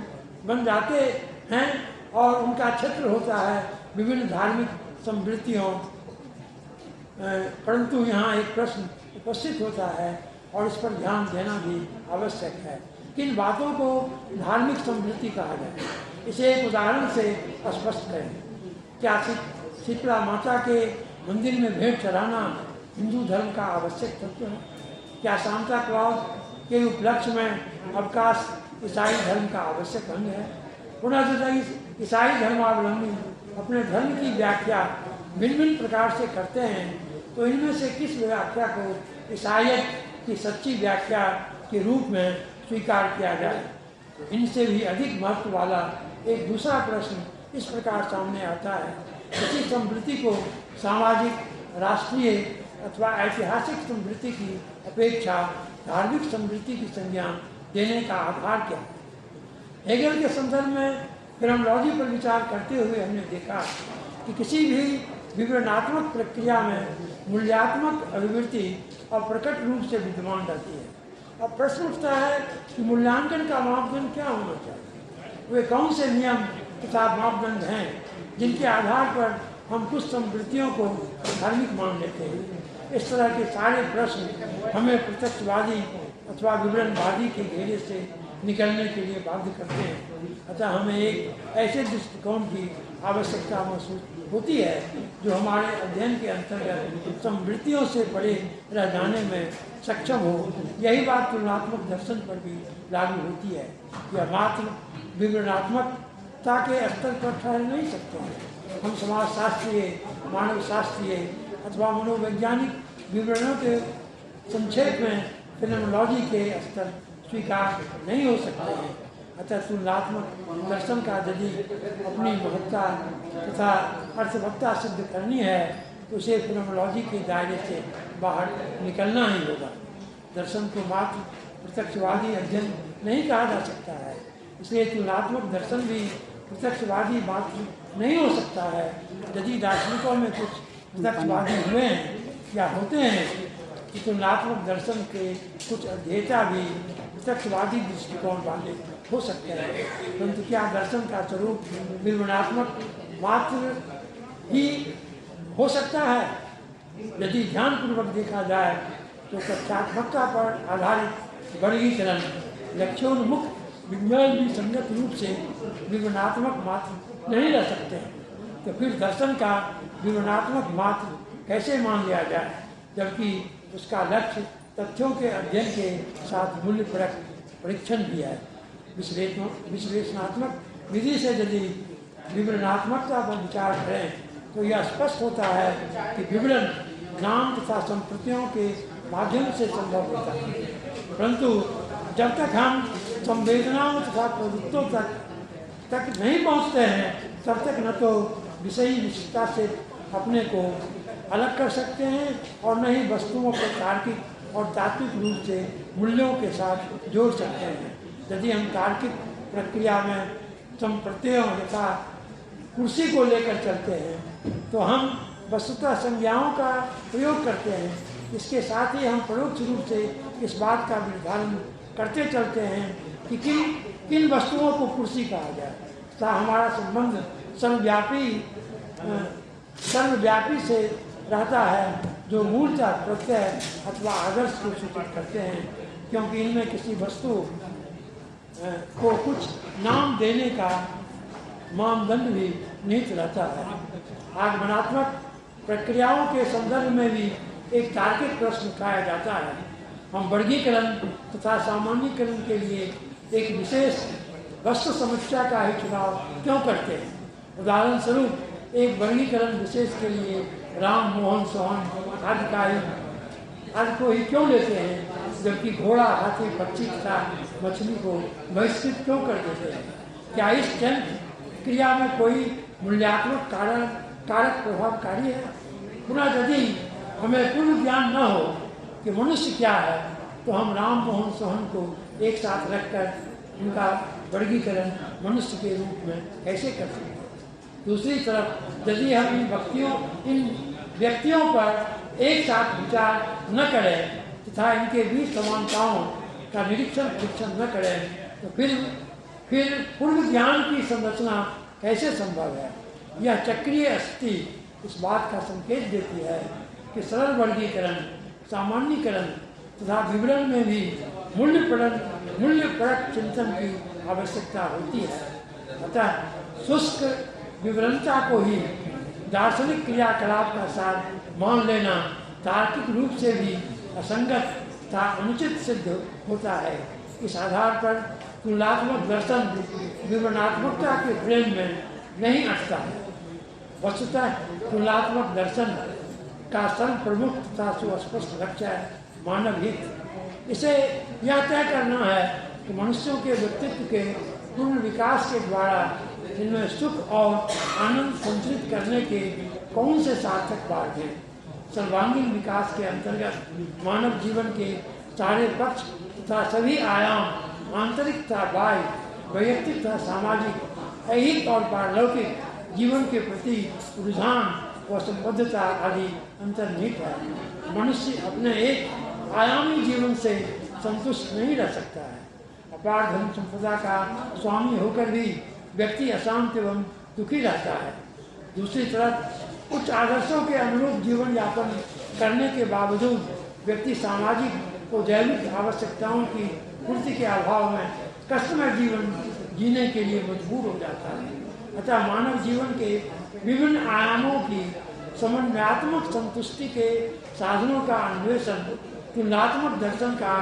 बन जाते हैं और उनका क्षेत्र होता है विभिन्न धार्मिक समृद्धियों। परंतु यहाँ एक प्रश्न उपस्थित होता है और इस पर ध्यान देना भी आवश्यक है। किन बातों को धार्मिक समृद्धि कहा जाए, इसे एक उदाहरण से स्पष्ट करें। क्या शीतला माता के मंदिर में भेंट चढ़ाना हिंदू धर्म का आवश्यक तत्व है? क्या सांता क्लॉज के उपलक्ष्य में अवकाश ईसाई धर्म का आवश्यक अंग है? पुनः यदि ईसाई धर्मावलंबी अपने धर्म की व्याख्या भिन्न भिन्न प्रकार से करते हैं, तो इनमें से किस व्याख्या को ईसाईयत की सच्ची व्याख्या के रूप में स्वीकार किया जाए? इनसे भी अधिक महत्व वाला एक दूसरा प्रश्न इस प्रकार सामने आता है, किसी समृद्धि को सामाजिक, राष्ट्रीय अथवा ऐतिहासिक समृद्धि की अपेक्षा धार्मिक समृद्धि की संज्ञा देने का आधार क्या है? हेगल के संदर्भ में फिनोमेनोलॉजी पर विचार करते हुए हमने देखा कि किसी भी विवरणात्मक प्रक्रिया में मूल्यात्मक अभिवृत्ति और प्रकट रूप से विद्यमान रहती है। अब प्रश्न उठता है कि मूल्यांकन का मापदंड क्या होना चाहिए? वे कौन से नियम तथा मापदंड हैं जिनके आधार पर हम कुछ समृद्धियों को धार्मिक मान लेते हैं? इस तरह के सारे प्रश्न हमें प्रत्यक्षवादी अथवा विवरणवादी के घेरे से निकलने के लिए बाध्य करते हैं। अतः हमें एक ऐसे दृष्टिकोण की आवश्यकता महसूस होती है जो हमारे अध्ययन के अंतर्गत समृद्धियों से परे रह जाने में सक्षम हो। यही बात तुलनात्मक दर्शन पर भी लागू होती है। यह मात्र विवरणात्मकता के स्तर पर ठहर नहीं सकते हैं। हम समाजशास्त्रीय, मानव शास्त्रीय अथवा मनोवैज्ञानिक विवरणों के संक्षेप में फिनोमेनोलॉजी के स्तर स्वीकार नहीं हो सकते हैं। अतः तुलनात्मक दर्शन का यदि अपनी महत्ता तथा अर्थवत्ता सिद्ध करनी है तो उसे फिनोमेनोलॉजी के दायरे से बाहर निकलना ही होगा। दर्शन को मात्र प्रत्यक्षवादी अध्ययन नहीं कहा जा सकता है, इसलिए तुलनात्मक दर्शन भी प्रत्यक्षवादी मात्र नहीं हो सकता है। यदि दार्शनिकों में कुछ प्रत्यक्षवादी हुए हैं या होते हैं कि तुलनात्मक दर्शन के कुछ अध्येता भी प्रत्यक्षवादी दृष्टिकोण वाले हो सकते हैं, परंतु क्या दर्शन का स्वरूप विवरणात्मक मात्र ही हो सकता है? यदि ध्यानपूर्वक देखा जाए तो तथ्यात्मकता पर आधारित वर्गीकरण लक्ष्योन्मुख विज्ञान भी संगत रूप से विवरणात्मक मात्र नहीं रह सकते हैं। तो फिर दर्शन का विवरणात्मक मात्र कैसे मान लिया जाए, जबकि उसका लक्ष्य तथ्यों के अध्ययन के साथ मूल्य परीक्षण भी है। विश्लेषणात्मक विधि से यदि विवरणात्मकता पर विचार करें तो यह स्पष्ट होता है कि विवरण नाम तथा संप्रतियों के माध्यम से संभव होता है, परंतु जब तक हम संवेदनाओं तथा प्रवृत्तों तक नहीं पहुंचते हैं तब तक न तो विषयी निश्चितता से अपने को अलग कर सकते हैं और न ही वस्तुओं को तार्किक और तात्विक रूप से मूल्यों के साथ जोड़ सकते हैं। यदि हम तार्किक प्रक्रिया में संप्रत्ययों तथा कुर्सी को लेकर चलते हैं तो हम वस्तुतः संज्ञाओं का प्रयोग करते हैं। इसके साथ ही हम परोक्ष रूप से इस बात का निर्धारण करते चलते हैं कि किन वस्तुओं को कुर्सी कहा जाए तथा हमारा संबंध सर्वव्यापी से रहता है, जो मूलतः प्रत्यय अथवा आदर्श को सूचित करते हैं, क्योंकि इनमें किसी वस्तु को कुछ नाम देने का मानदंड भी निहित रहता है। आगमनात्मक प्रक्रियाओं के संदर्भ में भी एक तार्किक प्रश्न उठाया जाता है। हम वर्गीकरण तथा सामान्यीकरण के लिए एक विशेष वस्तु समुच्चय का ही चुनाव क्यों करते हैं? उदाहरण स्वरूप एक वर्गीकरण विशेष के लिए राम, मोहन, सोहन आदि को ही क्यों लेते हैं, जबकि घोड़ा, हाथी, पक्षी तथा मछली को बहिष्कृत क्यों कर देते हैं? क्या इस जन क्रिया में कोई मूल्यात्मक कारक प्रभावकारी है? पुनः यदि हमें पूर्ण ज्ञान न हो कि मनुष्य क्या है तो हम राम, मोहन, सोहन को एक साथ रखकर उनका वर्गीकरण मनुष्य के रूप में कैसे कर सकते हैं? दूसरी तरफ यदि हम इन व्यक्तियों पर एक साथ विचार न करें तथा इनके बीच समानताओं का निरीक्षण परीक्षण न करें तो फिर पूर्व ज्ञान की संरचना कैसे संभव है? यह चक्रीय स्थिति इस बात का संकेत देती है कि सरल वर्गीकरण, सामान्यीकरण तथा विवरण में भी मूल्यपरक चिंतन की आवश्यकता होती है। अतः शुष्क विवरणता को ही दार्शनिक क्रियाकलाप का सार मान लेना तार्किक रूप से भी असंगत तथा अनुचित सिद्ध होता है। इस आधार पर तुलनात्मक दर्शन विवरणात्मकता के फ्रेम में नहीं अटता है। वस्तुतः तुलनात्मक दर्शन का सर्वप्रमुख तथा सुस्पष्ट लक्ष्य है मानव हित। इसे यह तय करना है कि मनुष्यों के व्यक्तित्व के पूर्ण विकास के द्वारा इनमें सुख और आनंद संतरित करने के कौन से सार्थक मार्ग हैं। सर्वांगीण विकास के अंतर्गत मानव जीवन के सारे पक्ष तथा सभी आयाम आंतरिक तथा बाह्य, वैयक्तिक तथा सामाजिक, ऐहिक और पारलौकिक जीवन के प्रति रुझान व संबद्धता आदि अंतर्निहित है। मनुष्य अपने एक आयामी जीवन से संतुष्ट नहीं रह सकता है। अपार धन संपदा का स्वामी होकर भी व्यक्ति अशांत एवं दुखी रहता है। दूसरी तरफ उच्च आदर्शों के अनुरूप जीवन यापन करने के बावजूद व्यक्ति सामाजिक और जैविक आवश्यकताओं की पूर्ति के अभाव में कष्टमय जीवन जीने के लिए मजबूर हो जाता है। अतः मानव जीवन के विभिन्न आयामों की समन्वयात्मक संतुष्टि के साधनों का अन्वेषण तुलनात्मक दर्शन का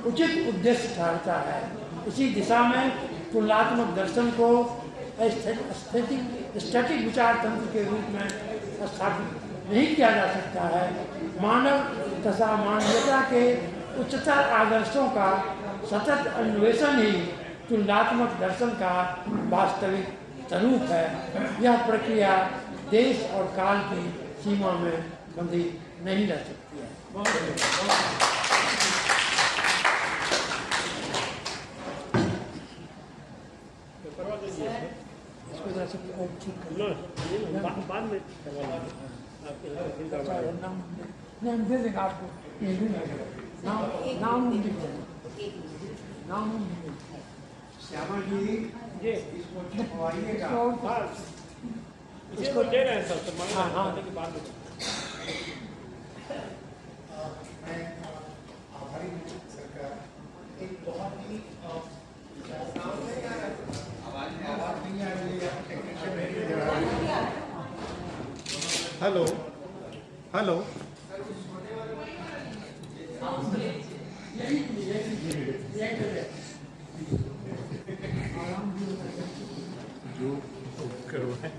उचित उद्देश्य ठहरता है। इसी दिशा में तुलनात्मक दर्शन को स्टैटिक विचार तंत्र के रूप में स्थापित नहीं किया जा सकता है। मानव तथा मानवीयता के उच्चतर आदर्शों का सतत अन्वेषण ही तुलनात्मक दर्शन का वास्तविक स्वरूप है। यह प्रक्रिया देश और काल की सीमा में बंधी नहीं रह सकती है। इसको जैसे और ठीक कर बाद में नहीं, हम दे देंगे आपको। ये भी नहीं नाम लिख देंगे, नाम लिख देंगे। श्यामा जी ये इसको छपवाइएगा। इसको दे रहे हैं सर, तो हाँ, हाँ। मांगने के बाद में मैं आभारी हूँ सरकार। एक बहुत ही हेलो हेलो जो करवाए